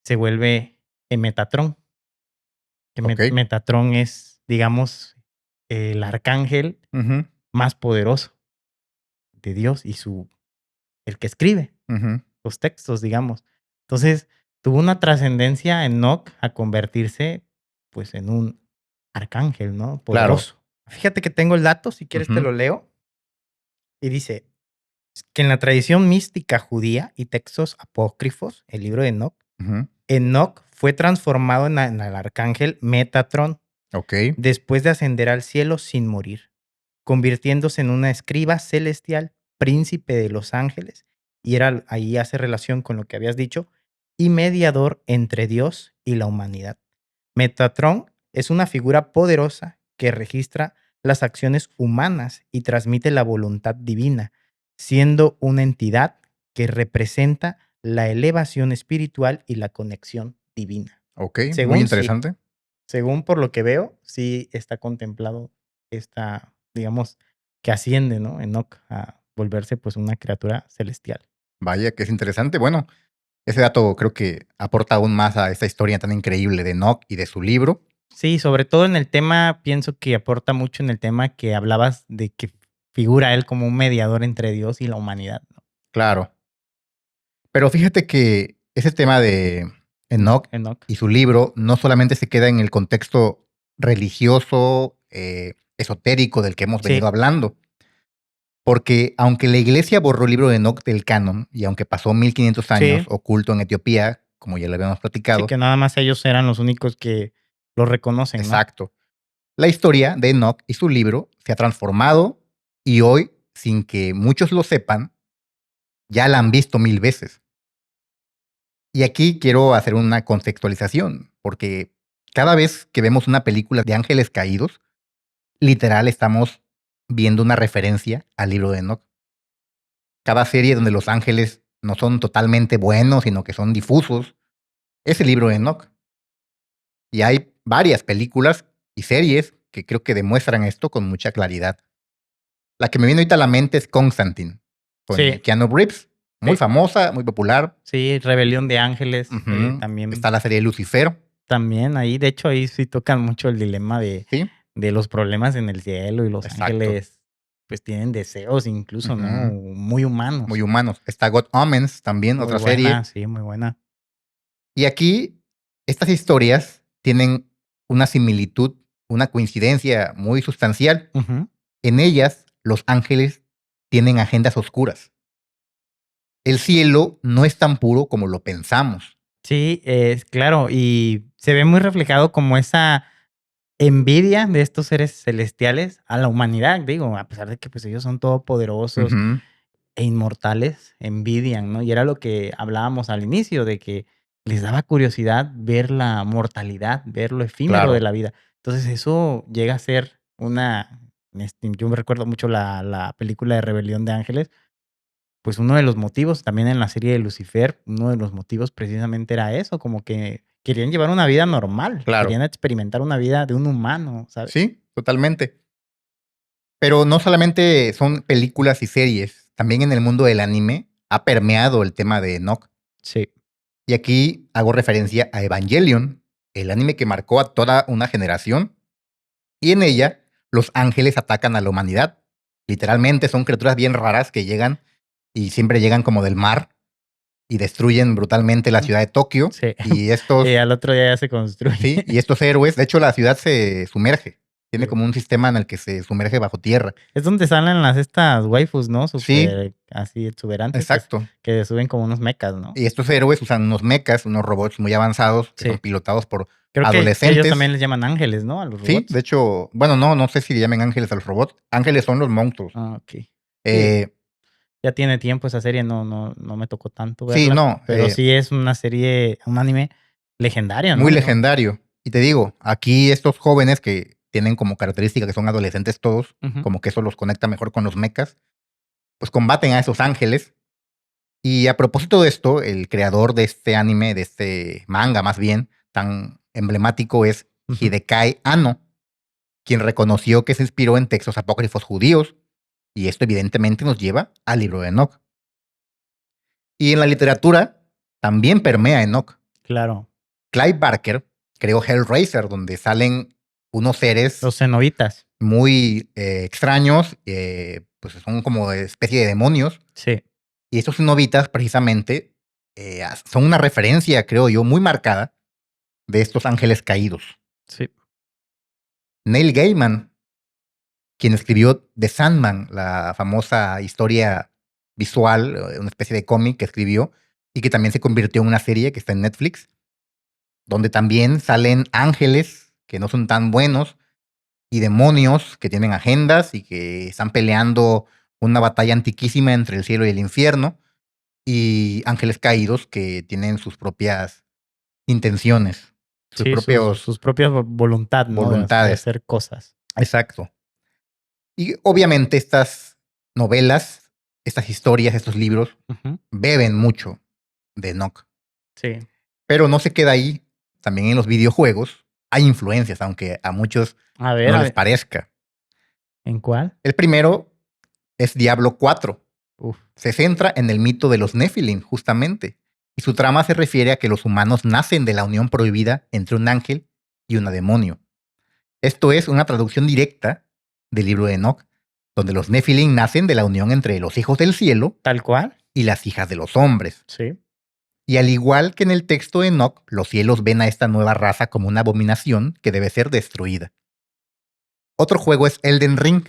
se vuelve Metatrón. Que Ok. Metatrón es, digamos, el arcángel Ujú, más poderoso de Dios y el que escribe ujú. los textos, digamos. Entonces, tuvo una trascendencia en Enoch a convertirse, pues, en un arcángel, ¿no? Claro. Poderoso. Fíjate que tengo el dato, si quieres te Ujú, lo leo, y dice que en la tradición mística judía y textos apócrifos, el libro de Enoch, ujú. Enoch fue transformado en el arcángel Metatron Ok. después de ascender al cielo sin morir, convirtiéndose en una escriba celestial, príncipe de los ángeles, y era ahí hace relación con lo que habías dicho, y mediador entre Dios y la humanidad. Metatron es una figura poderosa que registra las acciones humanas y transmite la voluntad divina, siendo una entidad que representa la elevación espiritual y la conexión divina. Ok. Muy Según sí, interesante. según por lo que veo, sí está contemplado esta, digamos, que asciende, ¿no? Enoch a volverse pues una criatura celestial. Vaya que es interesante. Bueno, ese dato creo que aporta aún más a esta historia tan increíble de Enoch y de su libro. Sí, sobre todo en el tema, pienso que aporta mucho en el tema que hablabas de que figura él como un mediador entre Dios y la humanidad, ¿no? Claro. Pero fíjate que ese tema de Enoch Enoch. y su libro no solamente se queda en el contexto religioso, esotérico del que hemos venido Sí, hablando, porque aunque la iglesia borró el libro de Enoch del canon y aunque pasó 1500 años sí, oculto en Etiopía, como ya lo habíamos sí, platicado, que nada más ellos eran los únicos que lo reconocen, ¿no? exacto, la historia de Enoch y su libro se ha transformado y hoy, sin que muchos lo sepan, ya la han visto 1000 veces. Y aquí quiero hacer una contextualización, porque cada vez que vemos una película de ángeles caídos, literal estamos viendo una referencia al libro de Enoch. Cada serie donde los ángeles no son totalmente buenos, sino que son difusos, es el libro de Enoch. Y hay varias películas y series que creo que demuestran esto con mucha claridad. La que me viene ahorita a la mente es Constantine, con Sí, Keanu Reeves, muy sí, famosa, muy popular. sí, Rebelión de Ángeles, Ujú. también. Está la serie Lucifer, También ahí, de hecho, ahí sí tocan mucho el dilema ¿sí? de los problemas en el cielo y los Exacto. ángeles, pues tienen deseos incluso, ¿no? Ujú. Muy Muy humanos. humanos. Está God Omens también, Muy otra buena, serie. sí, muy buena. Y aquí, estas historias tienen una similitud, una coincidencia muy sustancial. Ujú. En ellas, los ángeles tienen agendas oscuras. El cielo no es tan puro como lo pensamos. Sí, es claro, y se ve muy reflejado como esa envidia de estos seres celestiales a la humanidad, digo, a pesar de que pues ellos son todopoderosos Ujú. e inmortales, envidian, ¿no? Y era lo que hablábamos al inicio, de que les daba curiosidad ver la mortalidad, ver lo efímero de Claro, la vida. Entonces eso llega a ser yo me recuerdo mucho la película de Rebelión de Ángeles, pues uno de los motivos también en la serie de Lucifer, uno de los motivos precisamente era eso, como que querían llevar una vida normal, claro. querían experimentar una vida de un humano, ¿sabes? Sí, totalmente. Pero no solamente son películas y series, también en el mundo del anime ha permeado el tema de Enoch. Sí. Y aquí hago referencia a Evangelion, el anime que marcó a toda una generación. Y en ella, los ángeles atacan a la humanidad. Literalmente son criaturas bien raras que llegan y siempre llegan como del mar y destruyen brutalmente la ciudad de Tokio. Sí. Y Y estos, al otro día ya se construye. sí, y estos héroes, de hecho la ciudad se sumerge. Tiene Sí. como un sistema en el que se sumerge bajo tierra. Es donde salen estas waifus, ¿no? Sí, Súper así exuberantes exacto. que suben como unos mechas, ¿no? Y estos héroes usan unos mechas, unos robots muy avanzados que son Sí. pilotados por Creo que ellos adolescentes. también les llaman ángeles, ¿no? A los Sí, de robots. hecho, bueno, no sé si le llamen ángeles a los robots. Ángeles son los monstruos. Ah, ok. Sí, Eh, ya tiene tiempo esa serie, no me tocó tanto sí, verla, no, pero sí es una serie, un anime legendario, muy ¿no? Yo legendario. Y te digo, aquí estos jóvenes que tienen como característica que son adolescentes todos, ujú, como que eso los conecta mejor con los mechas, pues combaten a esos ángeles. Y a propósito de esto, el creador de este anime, de este manga más bien, tan emblemático es ujú. Hidekai Anno. quien reconoció que se inspiró en textos apócrifos judíos, y esto evidentemente nos lleva al libro de Enoch. Y en la literatura también permea Enoch. Claro. Clive Barker creó Hellraiser, donde salen unos seres Los cenobitas. muy extraños, pues son como especie de demonios. Sí. Y estos cenobitas precisamente son una referencia, creo yo, muy marcada de estos ángeles caídos. Sí. Neil Gaiman, quien escribió The Sandman, la famosa historia visual, una especie de cómic que escribió y que también se convirtió en una serie que está en Netflix, donde también salen ángeles que no son tan buenos y demonios que tienen agendas y que están peleando una batalla antiquísima entre el cielo y el infierno, y ángeles caídos que tienen sus propias intenciones, sus Sí, propias sus propias voluntad, ¿no? De voluntades. hacer cosas. Exacto. Y obviamente estas novelas, estas historias, estos libros, beben mucho de Enoch. Sí. Pero no se queda ahí. También en los videojuegos hay influencias, aunque a muchos A ver, no les parezca. ¿En cuál? El primero es Diablo 4. Uf. Se centra en el mito de los Nephilim, justamente. Y su trama se refiere a que los humanos nacen de la unión prohibida entre un ángel y una demonio. Esto es una traducción directa del libro de Enoch, donde los Nephilim nacen de la unión entre los hijos del cielo ¿Tal cual? y las hijas de los hombres. Sí. Y al igual que en el texto de Enoch, los cielos ven a esta nueva raza como una abominación que debe ser destruida. Otro juego es Elden Ring,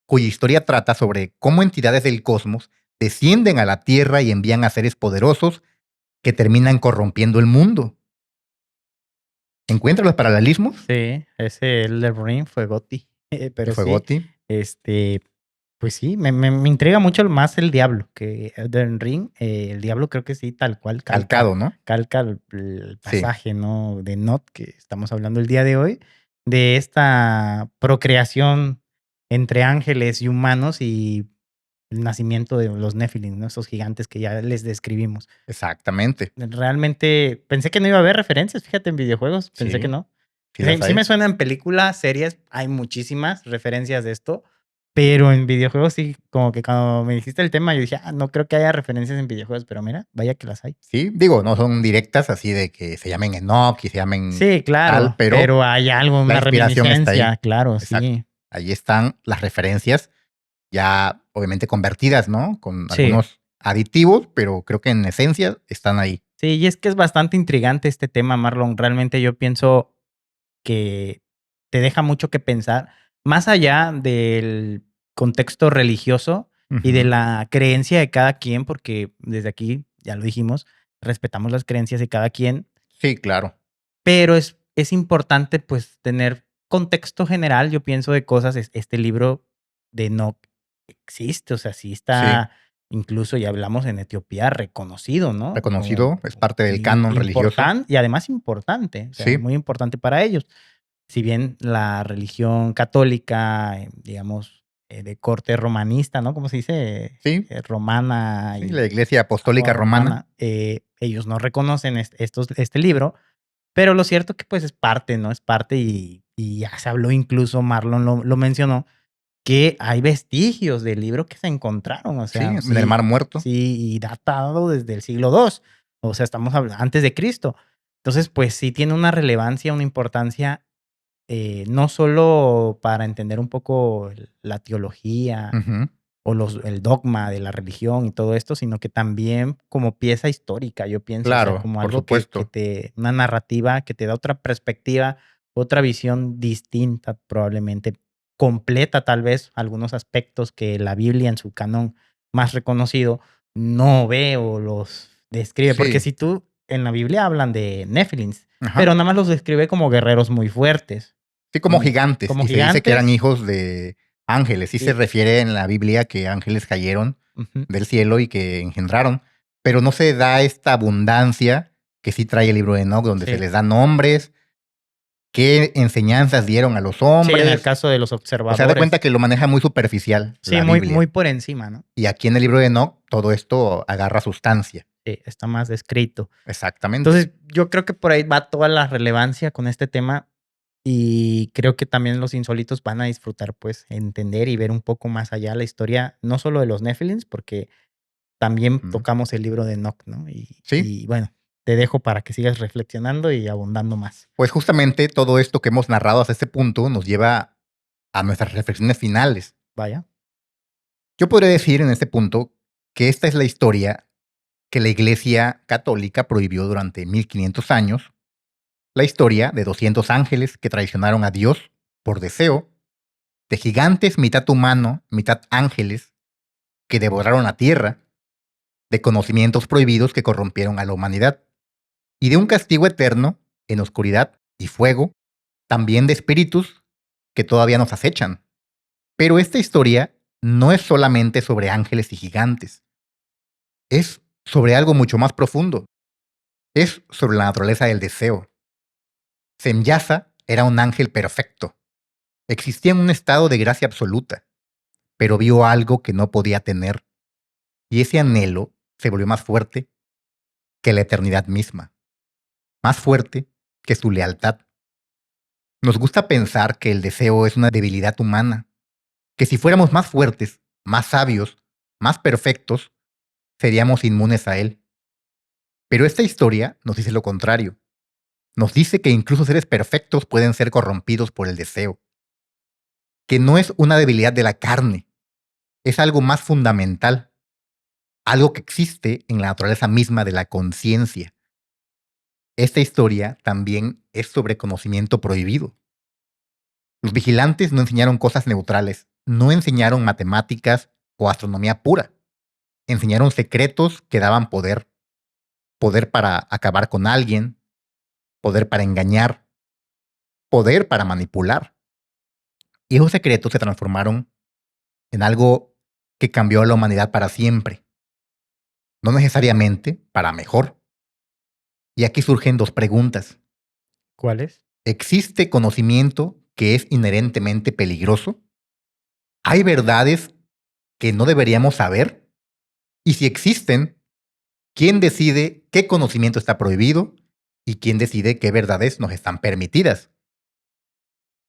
cuya historia trata sobre cómo entidades del cosmos descienden a la Tierra y envían a seres poderosos que terminan corrompiendo el mundo. ¿Encuentras los paralelismos? Sí, ese Elden Ring fue GOTY. Pero Fue sí, GOTY. pues sí, me intriga mucho más el Diablo que Elden Ring. El Diablo creo que sí, tal cual. Calcado, ¿no? Calca el Sí. pasaje, ¿no? De Not, que estamos hablando el día de hoy, de esta procreación entre ángeles y humanos y el nacimiento de los Nephilim, ¿no? Esos gigantes que ya les describimos. Exactamente. Realmente pensé que no iba a haber referencias, fíjate, en videojuegos, pensé Sí, que no. sí las Sí hay. me suena en películas, series, hay muchísimas referencias de esto, pero en videojuegos sí, como que cuando me dijiste el tema, yo dije, no creo que haya referencias en videojuegos, pero mira, vaya que las hay. Sí, digo, no son directas así de que se llamen Enoch y se llamen Sí, claro, tal, pero hay algo, la una inspiración está ahí. reminiscencia, claro, Exacto. sí. Ahí están las referencias ya obviamente convertidas, ¿no? Con Sí. algunos aditivos, pero creo que en esencia están ahí. Sí, y es que es bastante intrigante este tema, Marlon. Realmente yo pienso que te deja mucho que pensar, más allá del contexto religioso y de la creencia de cada quien, porque desde aquí, ya lo dijimos, respetamos las creencias de cada quien, Sí, claro. pero es importante pues tener contexto general, yo pienso, de cosas. Este libro de Enoch existe, o sea, sí está, incluso ya hablamos en Etiopía, reconocido, ¿no? Reconocido, es parte del canon religioso. Y además importante, o sea, Sí. muy importante para ellos. Si bien la religión católica, digamos, de corte romanista, ¿no? ¿Cómo se dice? Sí. Romana. Sí, la Iglesia Apostólica Romana. Ellos no reconocen este libro, pero lo cierto que pues es parte, ¿no? Es parte y ya se habló, incluso Marlon lo mencionó, que hay vestigios del libro que se encontraron, o sea, sí, en el Mar Muerto. Sí, y datado desde el siglo II, o sea, estamos hablando antes de Cristo. Entonces, pues sí tiene una relevancia, una importancia, no solo para entender un poco la teología o el dogma de la religión y todo esto, sino que también como pieza histórica, yo pienso, Claro, o sea, como por algo supuesto. una narrativa que te da otra perspectiva, otra visión distinta, probablemente completa, tal vez, algunos aspectos que la Biblia en su canon más reconocido no ve o los describe. Sí. Porque si tú, en la Biblia hablan de Nephilims, Ajá. pero nada más los describe como guerreros muy fuertes. Sí, como gigantes. Como y gigantes. Se dice que eran hijos de ángeles. Sí, Sí. se refiere en la Biblia que ángeles cayeron del cielo y que engendraron. Pero no se da esta abundancia que sí trae el libro de Enoch, donde se les dan nombres, qué enseñanzas dieron a los hombres. Sí, en el caso de los observadores. O sea, da cuenta que lo maneja muy superficial. Sí, la muy, Biblia. muy por encima, ¿no? Y aquí en el libro de Enoch todo esto agarra sustancia. Sí, está más descrito. Exactamente. Entonces, yo creo que por ahí va toda la relevancia con este tema. Y creo que también los insólitos van a disfrutar, pues, entender y ver un poco más allá la historia, no solo de los Nephilims, porque también Ujú. tocamos el libro de Enoch, ¿no? Sí, Y bueno, te dejo para que sigas reflexionando y abundando más. pues justamente todo esto que hemos narrado hasta este punto nos lleva a nuestras reflexiones finales. Vaya. Yo podría decir en este punto que esta es la historia que la Iglesia Católica prohibió durante 1500 años, la historia de 200 ángeles que traicionaron a Dios por deseo, de gigantes mitad humano, mitad ángeles que devoraron la tierra, de conocimientos prohibidos que corrompieron a la humanidad, y de un castigo eterno en oscuridad y fuego, también de espíritus que todavía nos acechan. Pero esta historia no es solamente sobre ángeles y gigantes, es sobre algo mucho más profundo, es sobre la naturaleza del deseo. Semyasa era un ángel perfecto, existía en un estado de gracia absoluta, pero vio algo que no podía tener, y ese anhelo se volvió más fuerte que la eternidad misma, más fuerte que su lealtad. Nos gusta pensar que el deseo es una debilidad humana, que si fuéramos más fuertes, más sabios, más perfectos, seríamos inmunes a él. Pero esta historia nos dice lo contrario. Nos dice que incluso seres perfectos pueden ser corrompidos por el deseo, que no es una debilidad de la carne, es algo más fundamental, algo que existe en la naturaleza misma de la conciencia. Esta historia también es sobre conocimiento prohibido. Los vigilantes no enseñaron cosas neutrales, no enseñaron matemáticas o astronomía pura. Enseñaron secretos que daban poder. Poder para acabar con alguien, poder para engañar, poder para manipular. Y esos secretos se transformaron en algo que cambió a la humanidad para siempre. No necesariamente para mejor. Y aquí surgen dos preguntas. ¿Cuál es? ¿Existe conocimiento que es inherentemente peligroso? ¿Hay verdades que no deberíamos saber? Y si existen, ¿quién decide qué conocimiento está prohibido y quién decide qué verdades nos están permitidas?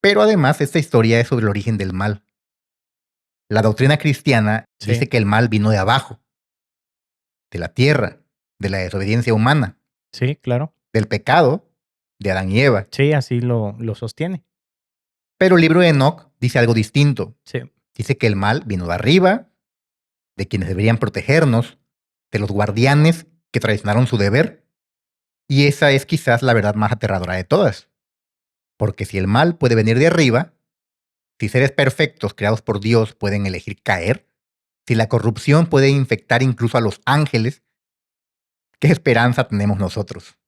Pero además, esta historia es sobre el origen del mal. La doctrina cristiana Sí, dice que el mal vino de abajo, de la tierra, de la desobediencia humana, sí, claro. del pecado de Adán y Eva. Sí, así lo sostiene. Pero el libro de Enoch dice algo distinto. Sí. Dice que el mal vino de arriba, de quienes deberían protegernos, de los guardianes que traicionaron su deber. Y esa es quizás la verdad más aterradora de todas. Porque si el mal puede venir de arriba, si seres perfectos creados por Dios pueden elegir caer, si la corrupción puede infectar incluso a los ángeles, ¿qué esperanza tenemos nosotros?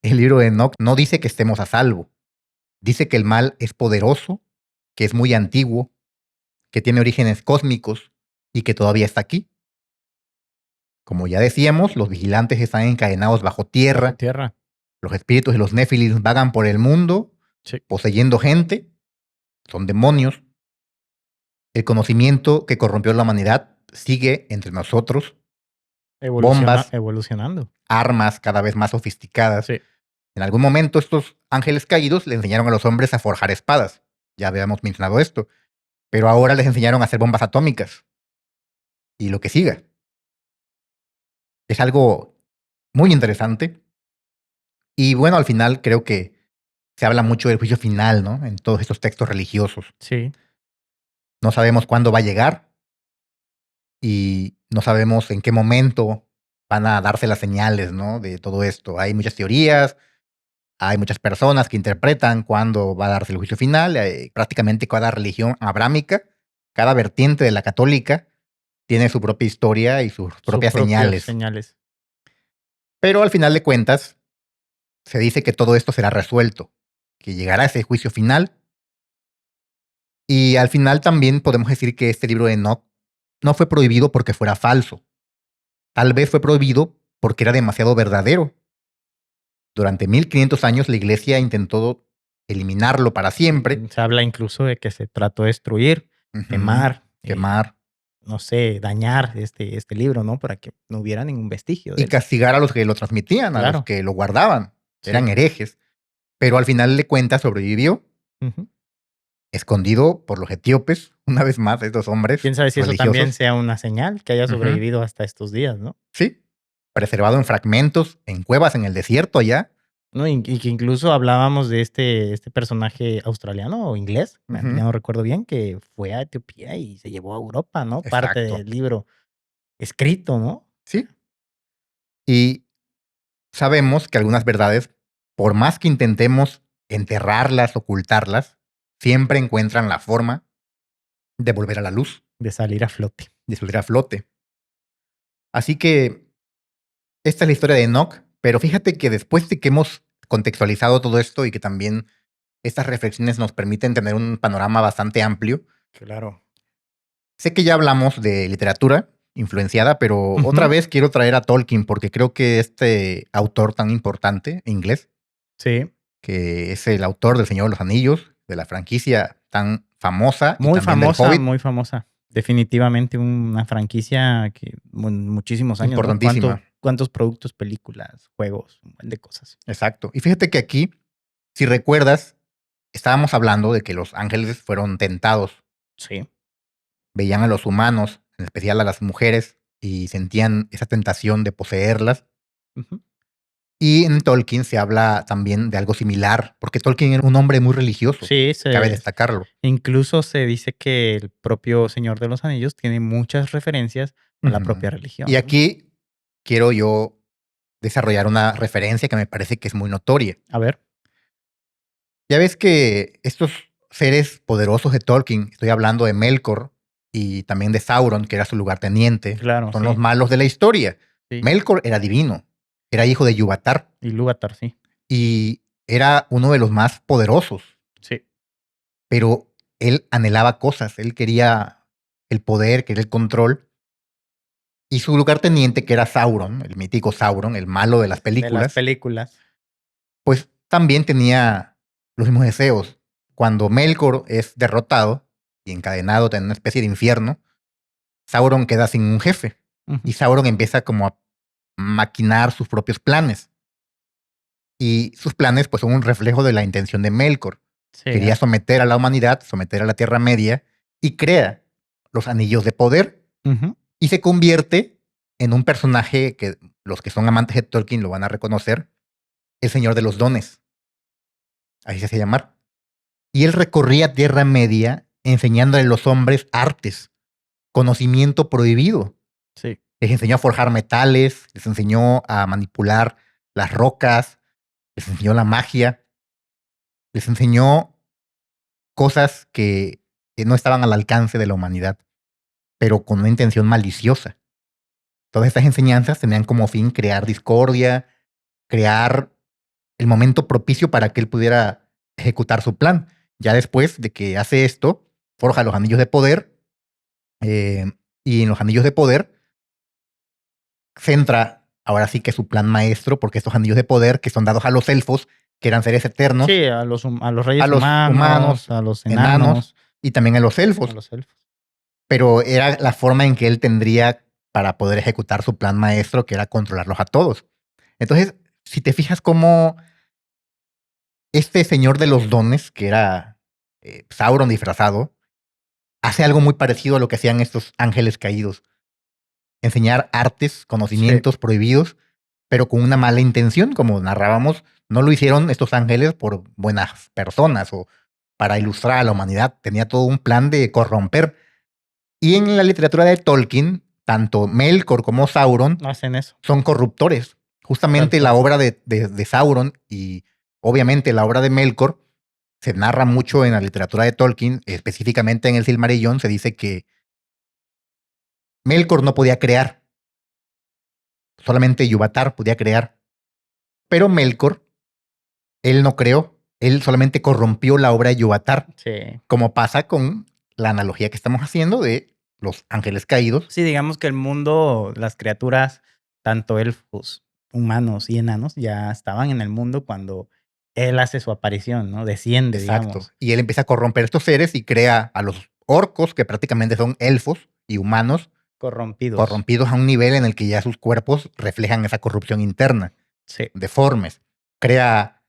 El libro de Enoch no dice que estemos a salvo. Dice que el mal es poderoso, que es muy antiguo, que tiene orígenes cósmicos y que todavía está aquí. Como ya decíamos, los vigilantes están encadenados bajo Bajo tierra, tierra. los espíritus de los néfilis vagan por el mundo, Sí. poseyendo gente, son demonios. El conocimiento que corrompió la humanidad sigue entre nosotros, bombas, Evolucionando. armas cada vez más sofisticadas. Sí. En algún momento estos ángeles caídos le enseñaron a los hombres a forjar espadas. Ya habíamos mencionado esto. Pero ahora les enseñaron a hacer bombas atómicas. Y lo que siga. Es algo muy interesante. Y bueno, al final creo que se habla mucho del juicio final, ¿no? En todos estos textos religiosos. Sí. No sabemos cuándo va a llegar y no sabemos en qué momento van a darse las señales, ¿no? De todo esto. Hay muchas teorías, hay muchas personas que interpretan cuándo va a darse el juicio final. Prácticamente cada religión abrámica, cada vertiente de la católica, tiene su propia historia y sus Sus propias propios señales. señales. Pero al final de cuentas, se dice que todo esto será resuelto, que llegará ese juicio final. Y al final también podemos decir que este libro de Enoch no fue prohibido porque fuera falso. Tal vez fue prohibido porque era demasiado verdadero. Durante 1500 años la iglesia intentó eliminarlo para siempre. Se habla incluso de que se trató de destruir, Ujú. quemar, Quemar no sé, dañar este libro, ¿no? Para que no hubiera ningún vestigio de y él. castigar a los que lo transmitían, a los Claro. que lo guardaban. Sí. Eran herejes. Pero al final de cuentas sobrevivió, Ujú. escondido por los etíopes, una vez más, estos hombres Quién sabe si eso también religiosos. sea una señal que haya Ujú. sobrevivido hasta estos días, ¿no? Sí, preservado en fragmentos, en cuevas en el desierto allá. ¿No? Y que incluso hablábamos de este personaje australiano o inglés, ya Ujú. no recuerdo bien, que fue a Etiopía y se llevó a Europa, ¿no? Parte Exacto. del libro escrito, ¿no? Sí. Y sabemos que algunas verdades, por más que intentemos enterrarlas, ocultarlas, siempre encuentran la forma de volver a la luz, De salir a flote. de salir a flote. Así que esta es la historia de Enoch, pero fíjate que después de que hemos contextualizado todo esto y que también estas reflexiones nos permiten tener un panorama bastante amplio, Claro. sé que ya hablamos de literatura influenciada, pero otra Ujú. vez quiero traer a Tolkien porque creo que este autor tan importante, inglés, Sí, que es el autor del Señor de los Anillos, de la franquicia tan famosa y también del Hobbit, muy famosa. Definitivamente una franquicia que muchísimos años, ¿no? importantísima. ¿Cuántos productos, películas, juegos, un buen de cosas? Exacto. Y fíjate que aquí, si recuerdas, estábamos hablando de que los ángeles fueron tentados, Sí. veían a los humanos, en especial a las mujeres, y sentían esa tentación de poseerlas. Ujú. Y en Tolkien se habla también de algo similar, porque Tolkien era un hombre muy religioso, Sí, cabe destacarlo. incluso se dice que el propio Señor de los Anillos tiene muchas referencias a la Ujú. propia Y religión, ¿no? aquí quiero yo desarrollar una referencia que me parece que es muy notoria. A ver. Ya ves que estos seres poderosos de Tolkien, estoy hablando de Melkor y también de Sauron, que era su lugarteniente, Claro, son los sí, malos de la historia. sí. Melkor era divino, era hijo de Yuvatar Y Lúvatar, sí. y era uno de los más poderosos, Sí. pero él anhelaba cosas, él quería el poder, quería el control, y su lugarteniente, que era Sauron, el mítico Sauron, el malo de las De las películas, películas. pues también tenía los mismos deseos. Cuando Melkor es derrotado y encadenado en una especie de infierno, Sauron queda sin un jefe Ujú. y Sauron empieza como a maquinar sus propios planes. Y sus planes pues son un reflejo de la intención de Melkor. Sí, Quería someter a la humanidad, someter a la Tierra Media y crea los anillos de poder ujú. y se convierte en un personaje que los que son amantes de Tolkien lo van a reconocer, el Señor de los Dones. Así se hace llamar. Y él recorría Tierra Media enseñándole a los hombres artes, conocimiento prohibido. Sí. Les enseñó a forjar metales, les enseñó a manipular las rocas, les enseñó la magia, les enseñó cosas que no estaban al alcance de la humanidad, pero con una intención maliciosa. Todas estas enseñanzas tenían como fin crear discordia, crear el momento propicio para que él pudiera ejecutar su plan. Ya después de que hace esto, forja los anillos de poder. Y en los anillos de poder centra ahora sí que su plan maestro, porque estos anillos de poder que son dados a los elfos, que eran seres eternos, Sí, a los a reyes los humanos, humanos, a los enanos enanos, y también a los a elfos. los elfos. Pero era la forma en que él tendría para poder ejecutar su plan maestro, que era controlarlos a todos. Entonces, si te fijas cómo este señor de los dones, que era Sauron disfrazado, hace algo muy parecido a lo que hacían estos ángeles caídos. Enseñar artes, Sí. conocimientos prohibidos, pero con una mala intención, como narrábamos. No lo hicieron estos ángeles por buenas personas o para ilustrar a la humanidad. Tenía todo un plan de corromper. Y en la literatura de Tolkien, tanto Melkor como Sauron No hacen eso, son corruptores. tal Justamente la cual. obra de Sauron y obviamente la obra de Melkor se narra mucho en la literatura de Tolkien, específicamente en el Silmarillion, se dice que Melkor no podía crear, solamente Yuvatar podía crear. Pero Melkor, él no creó, él solamente corrompió la obra de Yuvatar, Sí. como pasa con la analogía que estamos haciendo de los ángeles caídos. Sí, digamos que el mundo, las criaturas, tanto elfos, humanos y enanos, ya estaban en el mundo cuando él hace su aparición, ¿no? Desciende, Exacto. digamos, Y él empieza a corromper estos seres y crea a los orcos, que prácticamente son elfos y humanos, corrompidos. corrompidos a un nivel en el que ya sus cuerpos reflejan esa corrupción interna, Sí. deformes. Crea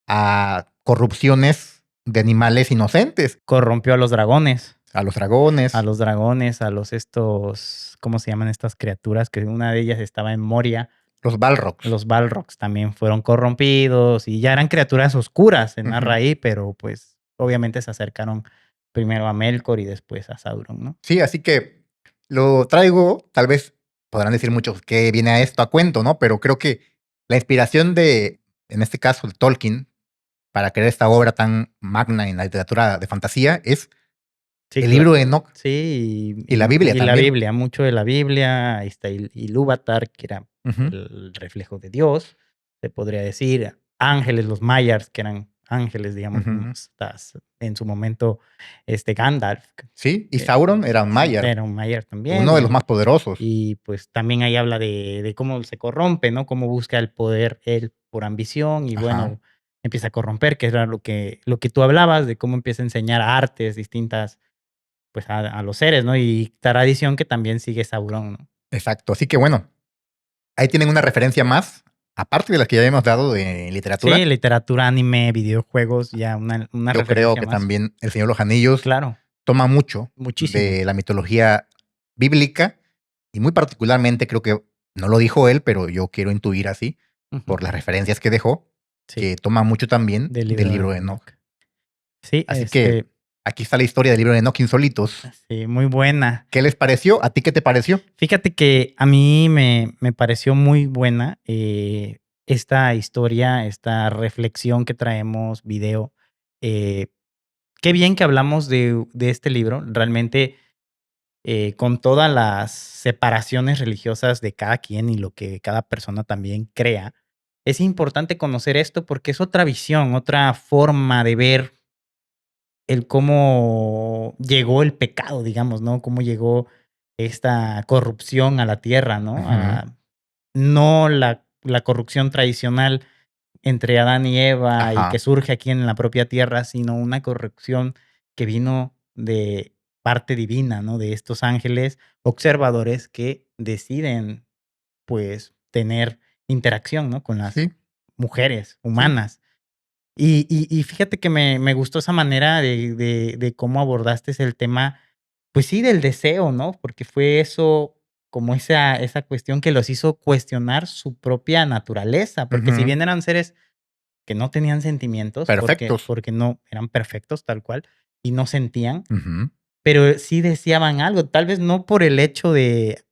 a corrupciones de animales inocentes. Corrompió a los dragones. A los dragones. A los dragones, a los estos, ¿cómo se llaman estas criaturas? Que una de ellas estaba en Moria. Los Balrogs. Los Balrogs también fueron corrompidos y ya eran criaturas oscuras en Narraí, pero pues obviamente se acercaron primero a Melkor y después a Sauron, ¿no? Sí, así que lo traigo, tal vez podrán decir muchos que viene a esto a cuento, ¿no? Pero creo que la inspiración de, en este caso, de Tolkien, para crear esta obra tan magna en la literatura de fantasía es Sí, el libro de Enoch. Sí, y la Biblia y también. la Biblia, mucho de la Biblia. Ahí está Ilúvatar, que era el reflejo de Dios, se podría decir. Ángeles, los Mayars, que eran ángeles, digamos, en su momento, Gandalf. Sí, y Sauron era un Maiar. Era un Maiar también. Uno de los más poderosos. Y pues también ahí habla de cómo se corrompe, ¿no? Cómo busca el poder él por ambición y bueno, empieza a corromper, que era lo que tú hablabas, de cómo empieza a enseñar artes distintas pues a los seres, ¿no? Y tradición que también sigue Sauron, ¿no? Exacto. Así que bueno, ahí tienen una referencia más, aparte de las que ya hemos dado de literatura. Sí, literatura, anime, videojuegos, ya una Yo creo que más. también El Señor de los Anillos toma mucho de la mitología bíblica y muy particularmente creo que, no lo dijo él, pero yo quiero intuir así, por las referencias que dejó, que toma mucho también del libro de Enoch. Sí, así que aquí está la historia del libro de Enoch Insólitos. Sí, muy buena. ¿Qué les pareció? ¿A ti qué te pareció? Fíjate que a mí me pareció muy buena esta historia, esta reflexión que traemos, video. Qué bien que hablamos de este libro. Realmente, con todas las separaciones religiosas de cada quien y lo que cada persona también crea, es importante conocer esto porque es otra visión, otra forma de ver el cómo llegó el pecado, digamos, ¿no? Cómo llegó esta corrupción a la tierra, ¿no? No la corrupción tradicional entre Adán y Eva y que surge aquí en la propia tierra, sino una corrupción que vino de parte divina, ¿no? De estos ángeles observadores que deciden, pues, tener interacción, ¿no? Con las mujeres humanas. Y fíjate que me gustó esa manera de cómo abordaste el tema, pues sí, del deseo, ¿no? Porque fue eso, como esa cuestión que los hizo cuestionar su propia naturaleza, porque si bien eran seres que no tenían sentimientos, porque no eran perfectos tal cual, y no sentían, pero sí deseaban algo, tal vez no por el hecho de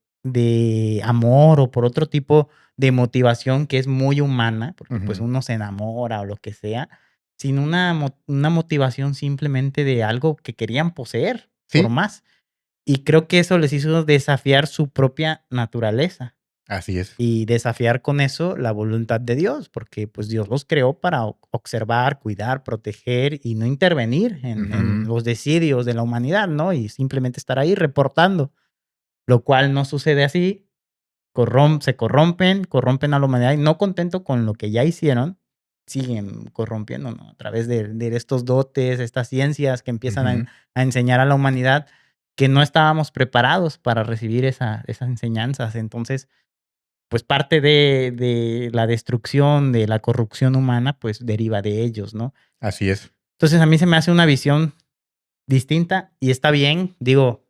amor o por otro tipo de motivación que es muy humana, porque pues uno se enamora o lo que sea, sino una motivación simplemente de algo que querían poseer por más. Y creo que eso les hizo desafiar su propia naturaleza. Así es. Y desafiar con eso la voluntad de Dios, porque pues Dios los creó para observar, cuidar, proteger y no intervenir en los deseos de la humanidad, ¿no? Y simplemente estar ahí reportando, lo cual no sucede así. Se corrompen a la humanidad y no contento con lo que ya hicieron, siguen corrompiendo, ¿no? A través de estos dotes, estas ciencias que empiezan a enseñar a la humanidad que no estábamos preparados para recibir esas enseñanzas. Entonces, pues parte de la destrucción, de la corrupción humana, pues deriva de ellos, ¿no? Así es. Entonces a mí se me hace una visión distinta y está bien, digo,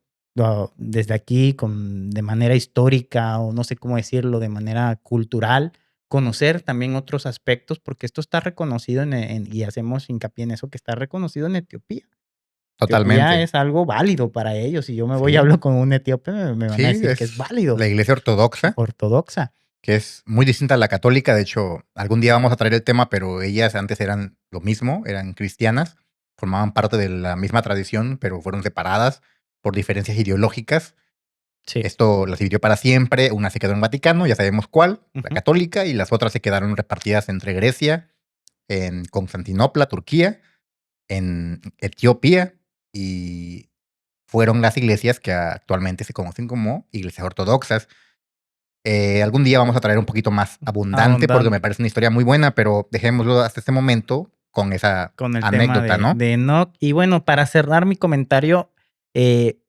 desde aquí de manera histórica o no sé cómo decirlo, de manera cultural, conocer también otros aspectos porque esto está reconocido y hacemos hincapié en eso, que está reconocido en Etiopía. Totalmente. Etiopía es algo válido para ellos. Si yo me voy y hablo con un etíope, me van a decir que es válido. La iglesia ortodoxa. Que es muy distinta a la católica. De hecho, algún día vamos a traer el tema, pero ellas antes eran lo mismo, eran cristianas, formaban parte de la misma tradición, pero fueron separadas por diferencias ideológicas. Esto las dividió para siempre. Una se quedó en Vaticano, ya sabemos cuál, la católica, y las otras se quedaron repartidas entre Grecia, en Constantinopla, Turquía, en Etiopía, y fueron las iglesias que actualmente se conocen como iglesias ortodoxas. Algún día vamos a traer un poquito más abundante porque me parece una historia muy buena, pero dejémoslo hasta este momento con esa anécdota, tema ¿no? de Enoch. Y bueno, para cerrar mi comentario,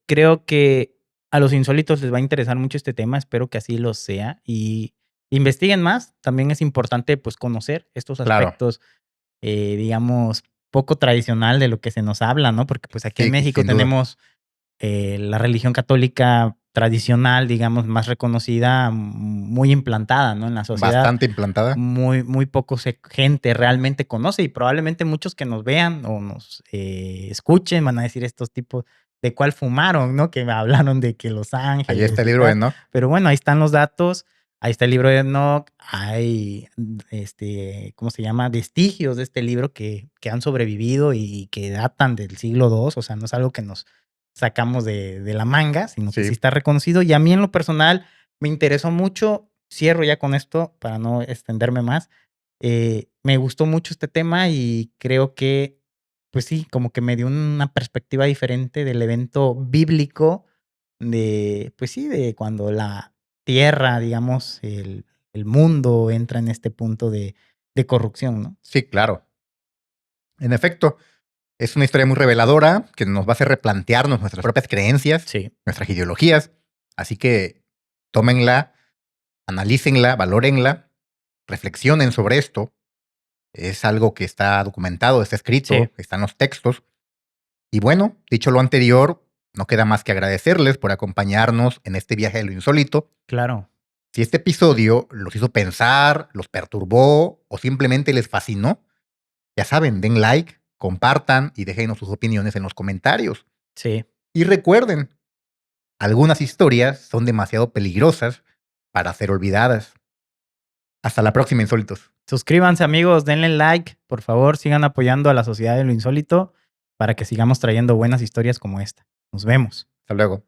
creo que a los insólitos les va a interesar mucho este tema, espero que así lo sea y investiguen más. También es importante pues conocer estos aspectos digamos, poco tradicional de lo que se nos habla, ¿no? Porque pues aquí en Sí, México sin duda. tenemos la religión católica tradicional, digamos, más reconocida, muy implantada, ¿no? En la sociedad. Bastante implantada. Muy poco gente realmente conoce y probablemente muchos que nos vean o nos escuchen van a decir estos tipos de cuál fumaron, ¿no? Que me hablaron de que Los Ahí está Ángeles el y libro de tal. Enoch. Pero bueno, ahí están los datos, ahí está el libro de Enoch, hay, ¿cómo se llama? Vestigios de este libro que han sobrevivido y que datan del siglo II, o sea, no es algo que nos sacamos de la manga, sino que sí Sí. está reconocido. Y a mí en lo personal me interesó mucho, cierro ya con esto para no extenderme más, me gustó mucho este tema y creo que, pues sí, como que me dio una perspectiva diferente del evento bíblico de, pues sí, de cuando la tierra, digamos, el mundo entra en este punto de corrupción, ¿no? Sí, claro. En efecto, es una historia muy reveladora que nos va a hacer replantearnos nuestras propias creencias, Sí, nuestras ideologías. Así que tómenla, analícenla, valórenla, reflexionen sobre esto. Es algo que está documentado, está sí, escrito, están los textos. Y bueno, dicho lo anterior, no queda más que agradecerles por acompañarnos en este viaje de lo insólito. claro. Si este episodio los hizo pensar, los perturbó o simplemente les fascinó, ya saben, den like, compartan y déjenos sus opiniones en los comentarios. Sí. Y recuerden, algunas historias son demasiado peligrosas para ser olvidadas. Hasta la próxima, insólitos. Suscríbanse, amigos, denle like, por favor, sigan apoyando a la Sociedad de lo Insólito para que sigamos trayendo buenas historias como esta. Nos vemos. Hasta luego.